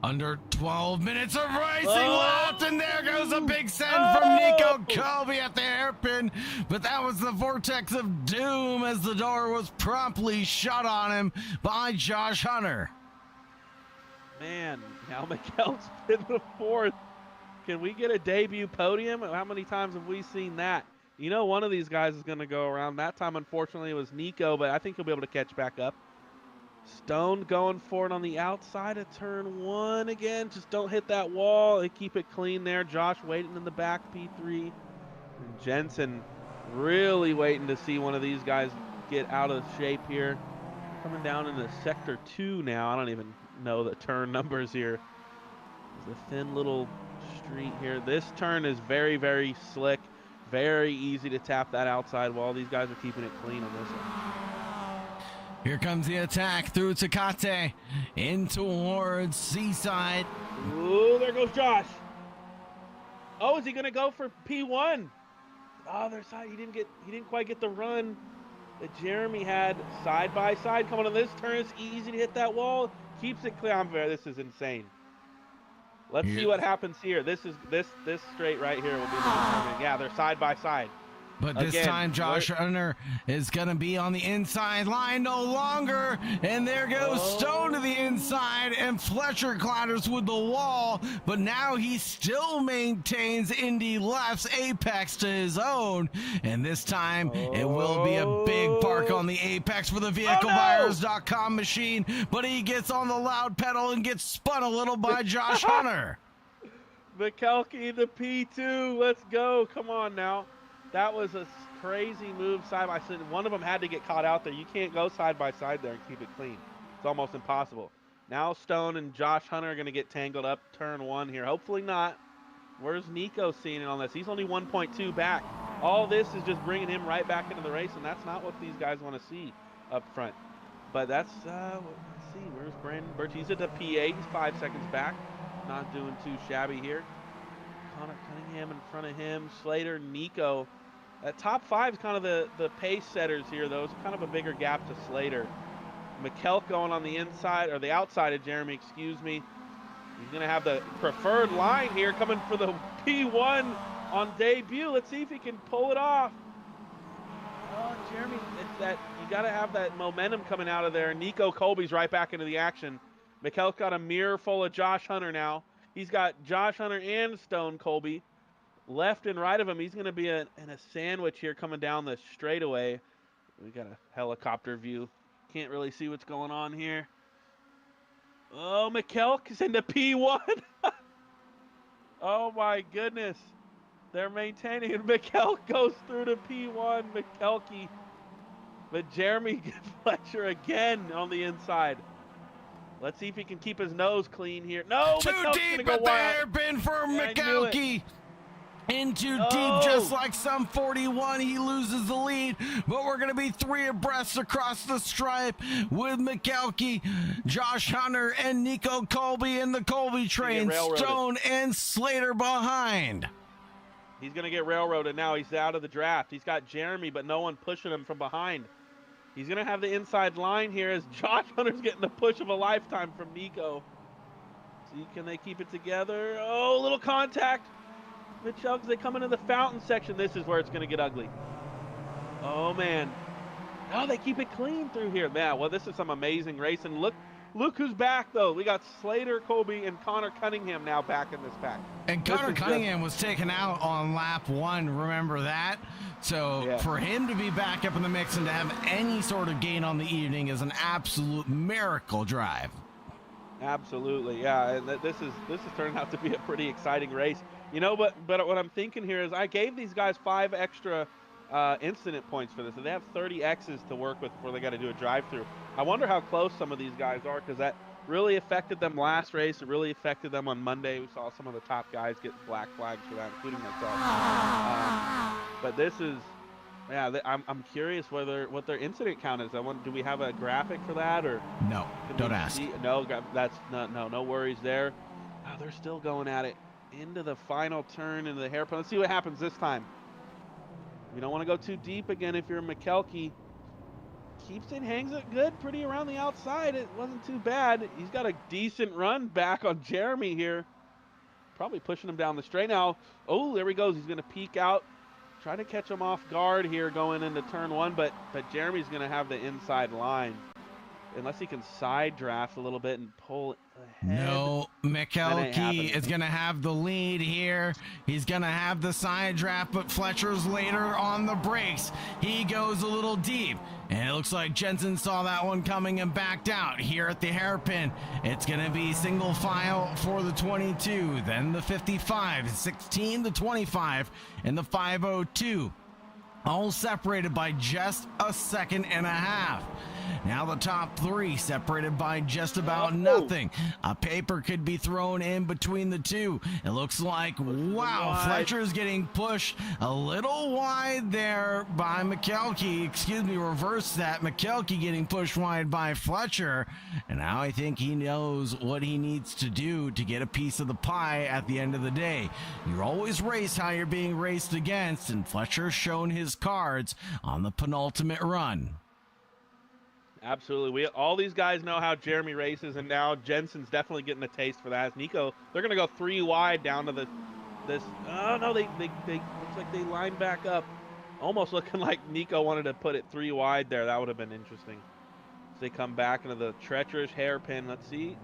Under 12 minutes of racing left, and there goes a big send from Nico Colby at the hairpin. But that was the vortex of doom as the door was promptly shut on him by Josh Hunter. Man, now McKell's in the 4th. Can we get a debut podium? How many times have we seen that? You know, one of these guys is going to go around. That time, unfortunately, it was Nico, but I think he'll be able to catch back up. Stone going for it on the outside of turn 1 again. Just don't hit that wall and keep it clean there. Josh waiting in the back, P3. And Jensen really waiting to see one of these guys get out of shape here. Coming down into sector 2 now. I don't even know the turn numbers here. There's a thin little street here. This turn is very, very slick. Very easy to tap that outside wall. These guys are keeping it clean on this one. Here comes the attack through Tecate in towards Seaside. Ooh, there goes Josh. Oh, is he gonna go for P1? Oh, their side. He didn't quite get the run that Jeremy had. Side by side coming on this turn. It's easy to hit that wall. Keeps it clear. This is insane. Let's see what happens here. This straight right here will be the determinant. Yeah, they're side by side. But this time, Josh Hunter is going to be on the inside line no longer. And there goes Stone to the inside, and Fletcher clatters with the wall. But now he still maintains Indy Left's apex to his own. And this time, it will be a big park on the apex for the VehicleBuyers.com machine. But he gets on the loud pedal and gets spun a little by Josh Hunter. McKelkey, the P2. Let's go. Come on now. That was a crazy move side by side. One of them had to get caught out there. You can't go side by side there and keep it clean. It's almost impossible. Now Stone and Josh Hunter are going to get tangled up turn 1 here. Hopefully not. Where's Nico seeing it on this? He's only 1.2 back. All this is just bringing him right back into the race, and that's not what these guys want to see up front. But that's, let's see, where's Brandon Birch? He's at the P8. He's 5 seconds back. Not doing too shabby here. Connor Cunningham in front of him. Slater, Nico. That top 5 is kind of the pace setters here, though. It's kind of a bigger gap to Slater. McKelk going on the inside, or the outside of Jeremy, excuse me. He's going to have the preferred line here coming for the P1 on debut. Let's see if he can pull it off. Oh, Jeremy, it's that you got to have that momentum coming out of there. Nico Colby's right back into the action. McKelk got a mirror full of Josh Hunter now. He's got Josh Hunter and Stone Colby. Left and right of him, he's going to be in a sandwich here coming down the straightaway. We got a helicopter view. Can't really see what's going on here. Oh, McKelk is into P1. Oh, my goodness. They're maintaining it. McKelk goes through to P1. McKelkey. But Jeremy Fletcher again on the inside. Let's see if he can keep his nose clean here. No, too McKelk's deep go at the wide. hairpin for McKelkey. In too deep, just like some 41, he loses the lead, but we're going to be 3 abreast across the stripe with McKelkey, Josh Hunter, and Nico Colby in the Colby train, Stone and Slater behind. He's going to get railroaded now. He's out of the draft. He's got Jeremy, but no one pushing him from behind. He's going to have the inside line here as Josh Hunter's getting the push of a lifetime from Nico. See, can they keep it together? Oh, a little contact. McKelk, they come into the fountain section. This is where it's going to get ugly. Oh, man. Oh, they keep it clean through here. Man, well, this is some amazing racing. Look who's back, though. We got Slater, Colby, and Connor Cunningham now back in this pack. And Connor Cunningham was taken out on lap 1. Remember that? So for him to be back up in the mix and to have any sort of gain on the evening is an absolute miracle drive. Absolutely, yeah. And this is turning out to be a pretty exciting race. You know, but what I'm thinking here is I gave these guys 5 extra incident points for this, and they have 30 X's to work with before they got to do a drive-through. I wonder how close some of these guys are, because that really affected them last race. It really affected them on Monday. We saw some of the top guys get black flags for that, including myself. But this is, yeah, I'm curious what their incident count is. Do we have a graphic for that, or no? Don't ask. No, that's no worries there. Oh, they're still going at it. Into the final turn, into the hairpin. Let's see what happens this time. You don't want to go too deep again if you're McKelkey. Keeps it, hangs it good, pretty around the outside. It wasn't too bad. He's got a decent run back on Jeremy here. Probably pushing him down the straight now. Oh, there he goes. He's going to peek out. Try to catch him off guard here going into turn 1, but Jeremy's going to have the inside line. unless he can side draft a little bit and pull ahead. No, McKelkey is going to have the lead here. He's going to have the side draft, but Fletcher's later on the brakes. He goes a little deep, and it looks like Jensen saw that one coming and backed out here at the hairpin. It's going to be single file for the 22, then the 55, 16, the 25, and the 502. All separated by just a second and a half. Now the top three separated by just about nothing. A paper could be thrown in between the two. It looks like, wow, Fletcher's getting pushed a little wide there by McKelkey. Excuse me, reverse that. McKelkey getting pushed wide by Fletcher. And now I think he knows what he needs to do to get a piece of the pie at the end of the day. You're always raced how you're being raced against, and Fletcher's shown his cards on the penultimate run. Absolutely. All these guys know how Jeremy races, and now Jensen's definitely getting a taste for that. Nico, they're going to go 3 wide down to this. Oh, no, they looks like they line back up. Almost looking like Nico wanted to put it 3 wide there. That would have been interesting. As they come back into the treacherous hairpin. Let's see.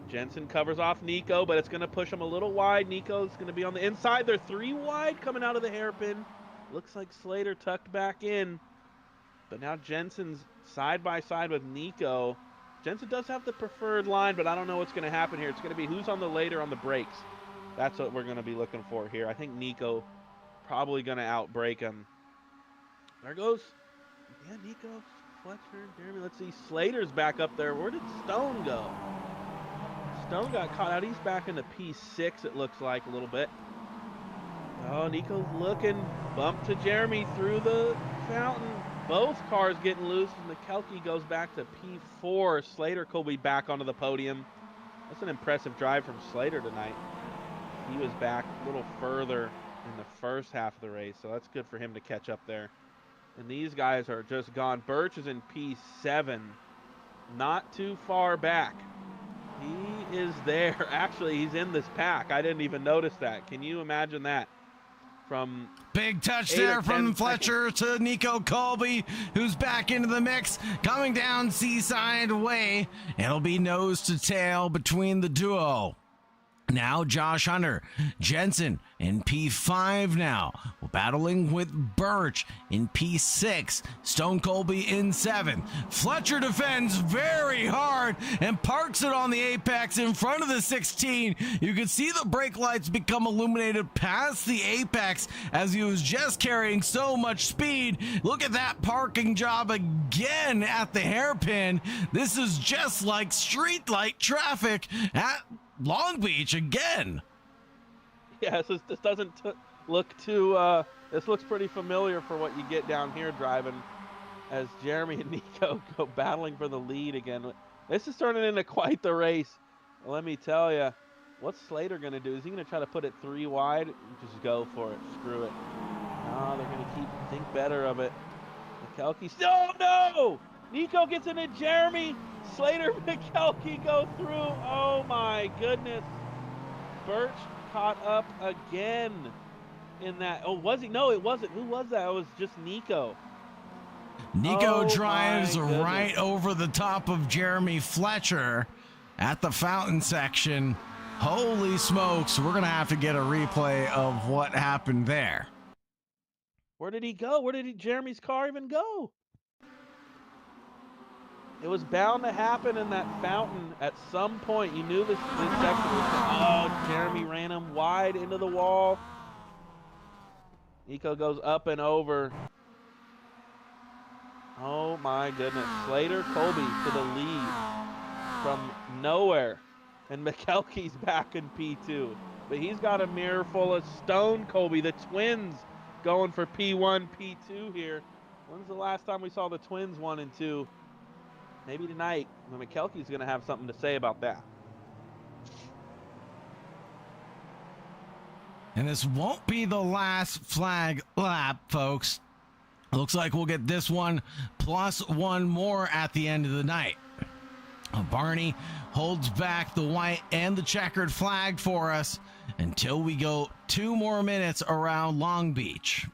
Jensen covers off Nico, but it's going to push him a little wide. Nico's going to be on the inside. They're 3 wide coming out of the hairpin. Looks like Slater tucked back in. But now Jensen's side by side with Nico. Jensen does have the preferred line, but I don't know what's going to happen here. It's going to be who's on the later on the brakes. That's what we're going to be looking for here. I think Nico probably going to outbrake him. There goes, yeah, Nico, Fletcher, Jeremy. Let's see, Slater's back up there. Where did Stone go? Stone got caught out. He's back in the P6, it looks like, a little bit. Oh, Nico's looking. Bump to Jeremy through the fountain. Both cars getting loose, and McKelkey goes back to P4. Slater will be back onto the podium. That's an impressive drive from Slater tonight. He was back a little further in the first half of the race, so that's good for him to catch up there. And these guys are just gone. Birch is in P7, not too far back. He is there. Actually, he's in this pack. I didn't even notice that. Can you imagine that? From big touch there from Fletcher to Nico Colby, who's back into the mix, coming down Seaside Way. It'll be nose to tail between the duo. Now Josh Hunter, Jensen in P5 now, battling with Birch in P6, Stone Colby in 7. Fletcher defends very hard and parks it on the apex in front of the 16. You can see the brake lights become illuminated past the apex as he was just carrying so much speed. Look at that parking job again at the hairpin. This is just like street light traffic at Long Beach again. Yeah, this doesn't look too, this looks pretty familiar for what you get down here driving, as Jeremy and Nico go battling for the lead again. This is turning into quite the race. Well, let me tell you, what's Slater going to do? Is he going to try to put it 3 wide? Just go for it. Screw it. No, they're going to think better of it. McKelkey, no! Nico gets into Jeremy. Slater, McKelkey go through. Oh my goodness. Birch caught up again in that. Oh, was he? No, it wasn't. Who was that? It was just Nico. Nico drives right over the top of Jeremy Fletcher at the fountain section. Holy smokes. We're going to have to get a replay of what happened there. Where did he go? Where did Jeremy's car even go? It was bound to happen in that fountain at some point. You knew this section was. Oh, Jeremy ran him wide into the wall. Nico goes up and over. Oh my goodness. Slater Colby to the lead from nowhere. And McKelkey's back in P2. But he's got a mirror full of Stone Colby. The twins going for P1, P2 here. When's the last time we saw the twins 1 and 2? Maybe tonight. McKelkey's going to have something to say about that. And this won't be the last flag lap, folks. Looks like we'll get this one plus one more at the end of the night. Barney holds back the white and the checkered flag for us until we go 2 more minutes around Long Beach.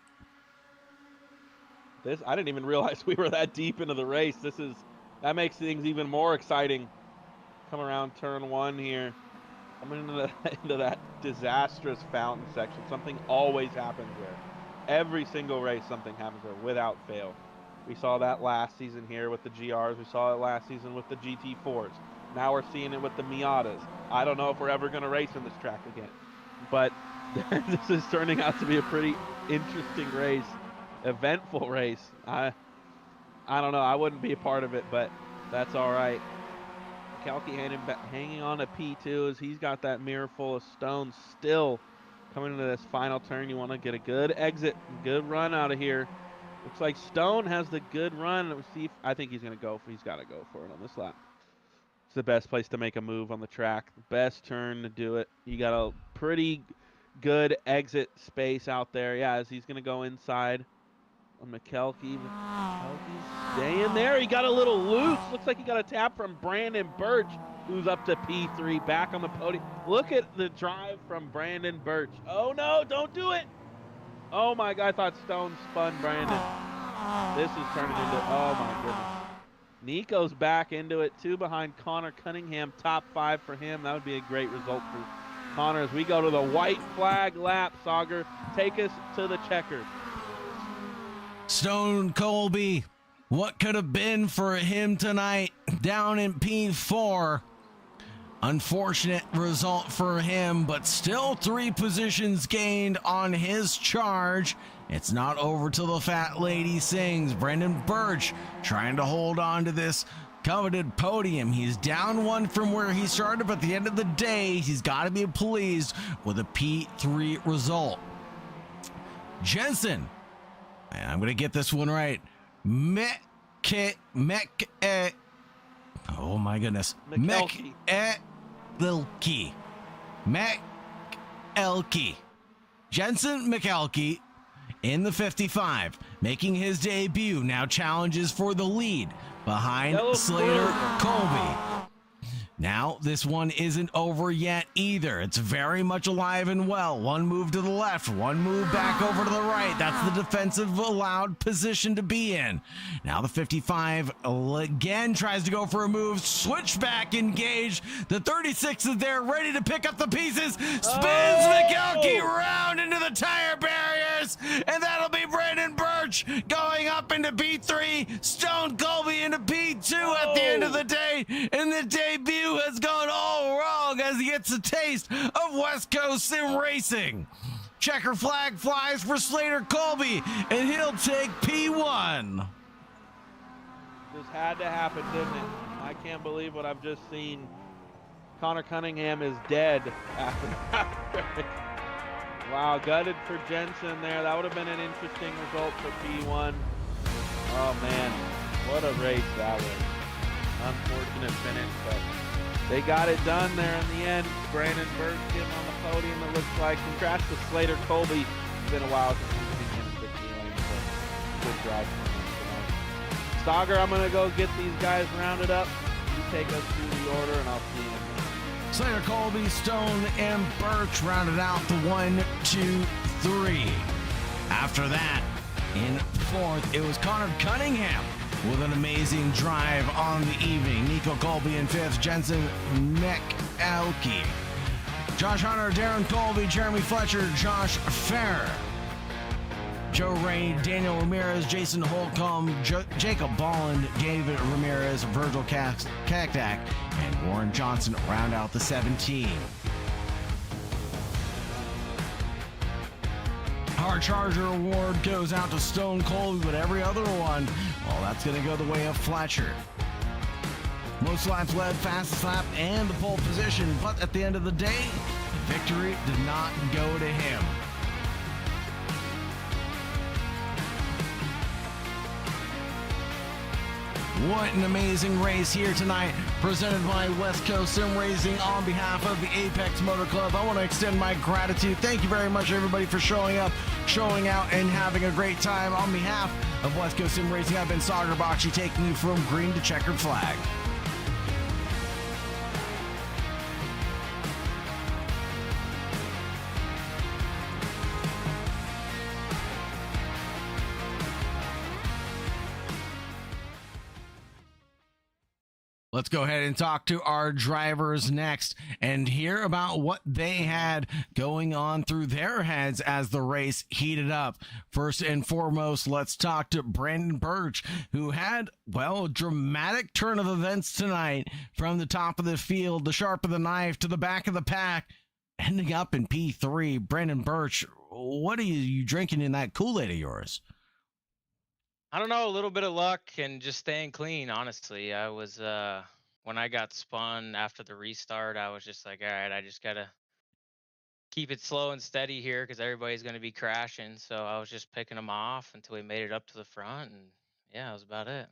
I didn't even realize we were that deep into the race. That makes things even more exciting. Come around turn 1 here. Coming into that disastrous fountain section. Something always happens there. Every single race, something happens there without fail. We saw that last season here with the GRs. We saw it last season with the GT4s. Now we're seeing it with the Miatas. I don't know if we're ever going to race in this track again. But this is turning out to be a pretty interesting race, eventful race. I don't know. I wouldn't be a part of it, but that's all right. Kelke hanging on to P2 as he's got that mirror full of stones still. Coming into this final turn, you want to get a good exit, good run out of here. Looks like Stone has the good run. Let's see if, I think he's going to go for, he's got to go for it on this lap. It's the best place to make a move on the track. The best turn to do it. You got a pretty good exit space out there. Yeah, as he's going to go inside on McKelkey. McKelkey's staying there. He got a little loose. Looks like he got a tap from Brandon Birch, who's up to P3, back on the podium. Look at the drive from Brandon Birch. Oh, no, don't do it. Oh, my God, I thought Stone spun Brandon. This is turning into, oh, my goodness. Nico's back into it, 2 behind Connor Cunningham, top 5 for him. That would be a great result for Connor as we go to the white flag lap. Sauger, take us to the checkered. Stone Colby, what could have been for him tonight down in P4? Unfortunate result for him, but still 3 positions gained on his charge. It's not over till the fat lady sings. Brandon Birch trying to hold on to this coveted podium. He's down 1 from where he started, but at the end of the day, he's got to be pleased with a P3 result. Jensen, and I'm going to get this one right. Oh my goodness. McElkey. McElkey. Jensen McElkey in the 55, making his debut. Now challenges for the lead behind Slater Colby. Now, this one isn't over yet either. It's very much alive and well. 1 move to the left, 1 move back over to the right. That's the defensive allowed position to be in. Now the 55 again tries to go for a move. Switchback engaged. The 36 is there, ready to pick up the pieces. Spins McElkey round into the tire barriers. And that'll be Brandon Birch going up into P3. Stone Colby into P2 at the end of the day. And the debut has gone all wrong as he gets a taste of West Coast Sim Racing. Checker flag flies for Slater Colby, and he'll take P1. This had to happen, didn't it? I can't believe what I've just seen. Connor Cunningham is dead after that. Wow, gutted for Jensen there. That would have been an interesting result for P1. Oh, man. What a race that was. Unfortunate finish, but they got it done there in the end. Brandon Birch getting on the podium, it looks like. Congrats to Slater Colby. It's been a while since we've seen him in 50 lanes, but good drive from him tonight. Stogger, I'm going to go get these guys rounded up. You take us through the order, and I'll see you in a minute. Slater Colby, Stone, and Birch rounded out the 1, 2, 3. After that, in 4th, it was Connor Cunningham with an amazing drive on the evening. Nico Colby in 5th, Jensen McElkey. Josh Hunter, Darren Colby, Jeremy Fletcher, Josh Ferrer. Joe Rainey, Daniel Ramirez, Jason Holcomb, Jacob Bolland, David Ramirez, Virgil Kaktak, and Warren Johnson round out the 17. Our Charger award goes out to Stone Colby, but every other one, well, that's going to go the way of Fletcher. Most laps led, fastest lap, and the pole position, but at the end of the day, the victory did not go to him. What an amazing race here tonight, presented by West Coast Sim Racing on behalf of the Apex Motor Club. I want to extend my gratitude. Thank you very much, everybody, for showing up, showing out, and having a great time. On behalf of West Coast Sim Racing, I've been Sauger Bocci, taking you from green to checkered flag. Let's go ahead and talk to our drivers next and hear about what they had going on through their heads as the race heated up. First and foremost, let's talk to Brandon Birch, who had, well, a dramatic turn of events tonight from the top of the field, the sharp of the knife to the back of the pack, ending up in P3. Brandon Birch, what are you drinking in that Kool-Aid of yours? I don't know, a little bit of luck and just staying clean, honestly. I was when I got spun after the restart, I was just like, all right, I just gotta keep it slow and steady here because everybody's gonna be crashing. So I was just picking them off until we made it up to the front, and yeah, that was about it.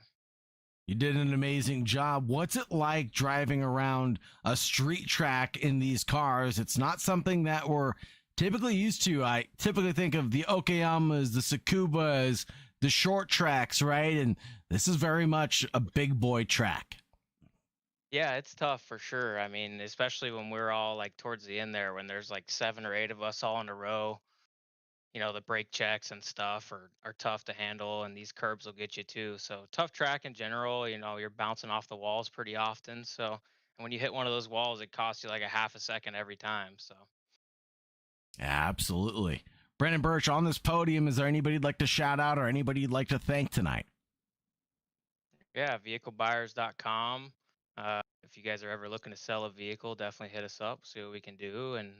You did an amazing job. What's it like driving around a street track in these cars? It's not something that we're typically used to. I typically think of the Okayamas, the Tsukubas, the short tracks, right? And this is very much a big boy track. Yeah, it's tough for sure. I mean, especially when we're all like towards the end there, when there's like 7 or 8 of us all in a row. The brake checks and stuff are tough to handle, and these curbs will get you too. So tough track in general. You're bouncing off the walls pretty often. So, and when you hit one of those walls, it costs you like a half a second every time. So, Absolutely. Brandon Birch, on this podium, is there anybody you'd like to shout out or anybody you'd like to thank tonight? yeah, vehiclebuyers.com. If you guys are ever looking to sell a vehicle, definitely hit us up, see what we can do. And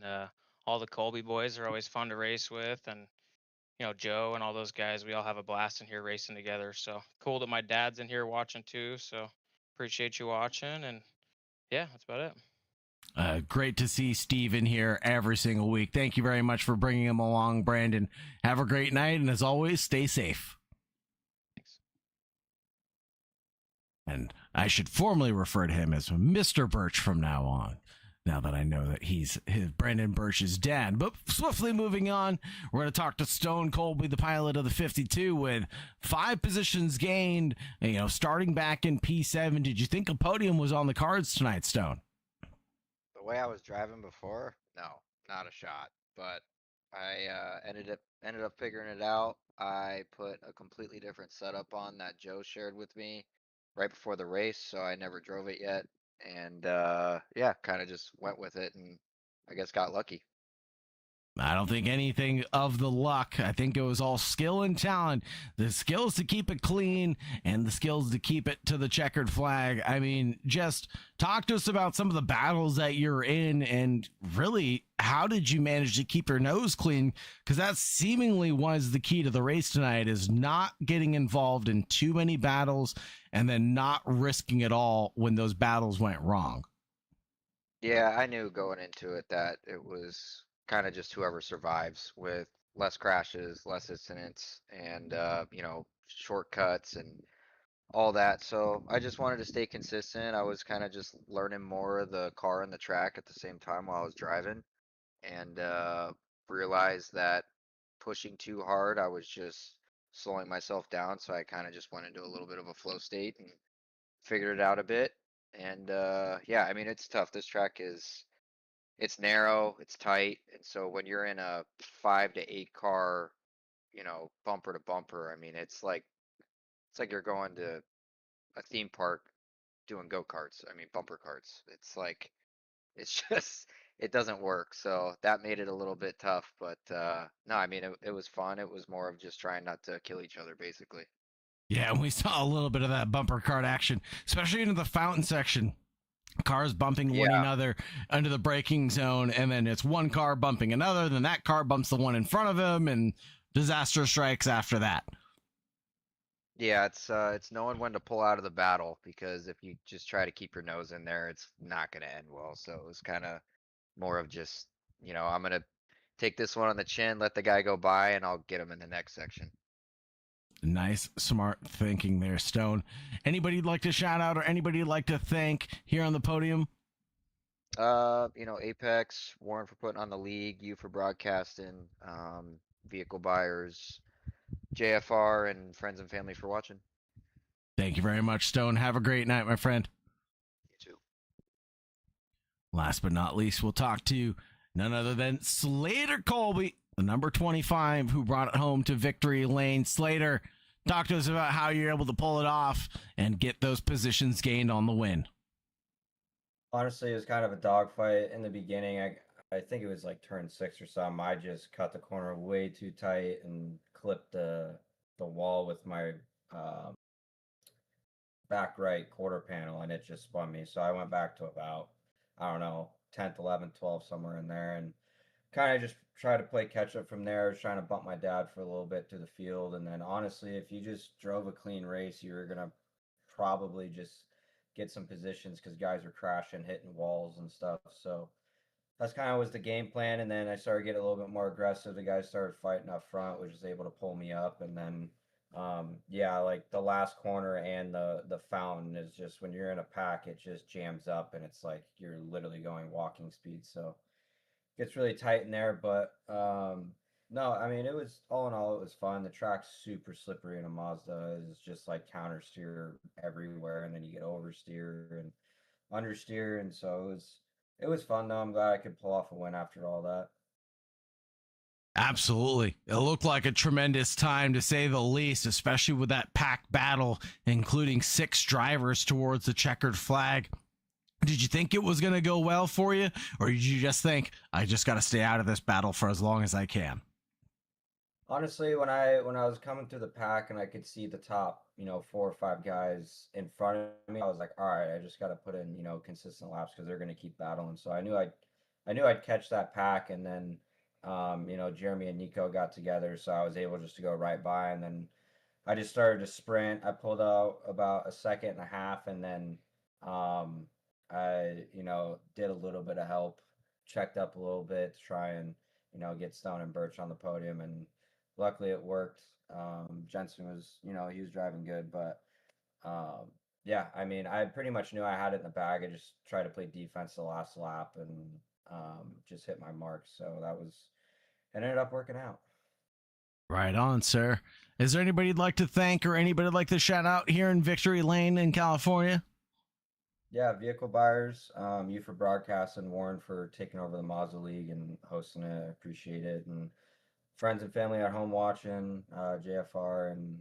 all the Colby boys are always fun to race with. And, Joe and all those guys, we all have a blast in here racing together. So cool that my dad's in here watching too. So appreciate you watching. And yeah, that's about it. Great to see Steve in here every single week. Thank you very much for bringing him along, Brandon. Have a great night, and as always, stay safe. Thanks. And I should formally refer to him as Mr. Birch from now on, now that I know that he's Brandon Birch's dad. But swiftly moving on, we're going to talk to Stone Colby, the pilot of the 52, with 5 positions gained, starting back in P7. Did you think a podium was on the cards tonight, Stone? The way I was driving before, no, not a shot. But I ended up figuring it out. I put a completely different setup on that Joe shared with me right before the race, so I never drove it yet. And yeah, kind of just went with it, and I guess got lucky. I don't think anything of the luck. I think it was all skill and talent. The skills to keep it clean and the skills to keep it to the checkered flag. I mean, just talk to us about some of the battles that you're in, and really, how did you manage to keep your nose clean? Because that seemingly was the key to the race tonight, is not getting involved in too many battles and then not risking it all when those battles went wrong. Yeah, I knew going into it that it was kind of just whoever survives with less crashes, less incidents, and shortcuts and all that. So I just wanted to stay consistent. I was kind of just learning more of the car and the track at the same time while I was driving, and realized that pushing too hard, I was just slowing myself down. So I kind of just went into a little bit of a flow state and figured it out a bit. And yeah, I mean, it's tough. This track it's narrow, it's tight, and so when you're in a 5 to 8 car, bumper to bumper, I mean, it's like you're going to a theme park doing go-karts. I mean, bumper carts. It's just it doesn't work. So that made it a little bit tough, but no, I mean, it was fun. It was more of just trying not to kill each other, basically. Yeah, we saw a little bit of that bumper cart action, especially into the fountain section. Cars bumping one another under the braking zone, and then it's one car bumping another, then that car bumps the one in front of him, and disaster strikes after that. Yeah, it's knowing when to pull out of the battle, because if you just try to keep your nose in there, it's not going to end well. So it was kind of more of just, I'm going to take this one on the chin, let the guy go by, and I'll get him in the next section. Nice, smart thinking there, Stone. Anybody you'd like to shout out or anybody you'd like to thank here on the podium? Apex, Warren for putting on the league, you for broadcasting, Vehicle Buyers, JFR, and friends and family for watching. Thank you very much, Stone. Have a great night, my friend. You too. Last but not least, we'll talk to none other than Slater Colby, the number 25, who brought it home to victory lane. Slater, talk to us about how you're able to pull it off and get those positions gained on the win. Honestly, it was kind of a dogfight in the beginning. I think it was like turn 6 or something. I just cut the corner way too tight and clipped the wall with my um, back right quarter panel, and it just spun me. So I went back to about, I don't know, 10th, 11th, 12th, somewhere in there, and kind of just try to play catch up from there. I was trying to bump my dad for a little bit to the field, and then honestly, if you just drove a clean race, you were gonna probably just get some positions because guys were crashing, hitting walls and stuff. So that's kind of was the game plan. And then I started getting a little bit more aggressive. The guys started fighting up front, which was able to pull me up. And then, yeah, like the last corner and the fountain is just when you're in a pack, it just jams up and it's like you're literally going walking speed. So gets really tight in there. But no, I mean, it was all in all, it was fun. The track's super slippery in a Mazda. It's just like counter steer everywhere, and then you get oversteer and understeer, and so it was fun though. I'm glad I could pull off a win after all that. Absolutely. It looked like a tremendous time to say the least, especially with that packed battle, including 6 drivers towards the checkered flag. Did you think it was going to go well for you, or did you just think, I just got to stay out of this battle for as long as I can? Honestly, when I was coming through the pack and I could see the top, 4 or 5 guys in front of me, I was like, all right, I just got to put in, consistent laps because they're going to keep battling. So I knew I'd catch that pack, and then, Jeremy and Nico got together, so I was able just to go right by, and then I just started to sprint. I pulled out about a second and a half, and then I, did a little bit of help, checked up a little bit to try and, get Stone and Birch on the podium, and luckily it worked. Jensen was, he was driving good, but yeah, I mean, I pretty much knew I had it in the bag. I just tried to play defense the last lap and just hit my marks. So it ended up working out. Right on, sir. Is there anybody you'd like to thank or anybody you'd like to shout out here in Victory Lane in California? Yeah, vehicle buyers, you for broadcast, and Warren for taking over the Mazda League and hosting it. I appreciate it. And friends and family at home watching, JFR, and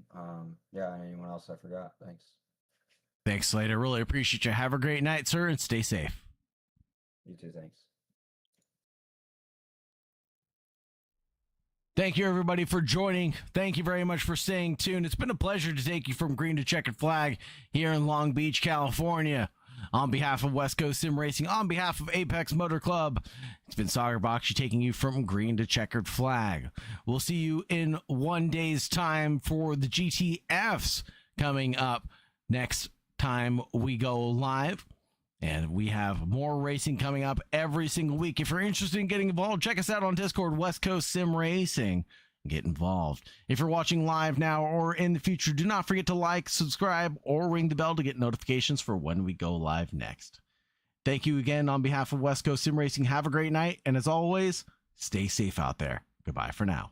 yeah, and anyone else I forgot. Thanks. Thanks, Slater. Really appreciate you. Have a great night, sir, and stay safe. You too, thanks. Thank you, everybody, for joining. Thank you very much for staying tuned. It's been a pleasure to take you from green to checkered flag here in Long Beach, California. On behalf of West Coast Sim Racing, on behalf of Apex Motor Club, it's been Sagar Bakshi taking you from green to checkered flag. We'll see you in 1 day's time for the GTFs coming up next time we go live. And we have more racing coming up every single week. If you're interested in getting involved, check us out on Discord, West Coast Sim Racing. Get involved. If you're watching live now or in the future, do not forget to like, subscribe, or ring the bell to get notifications for when we go live next. Thank you again on behalf of West Coast Sim Racing. Have a great night. And as always, stay safe out there. Goodbye for now.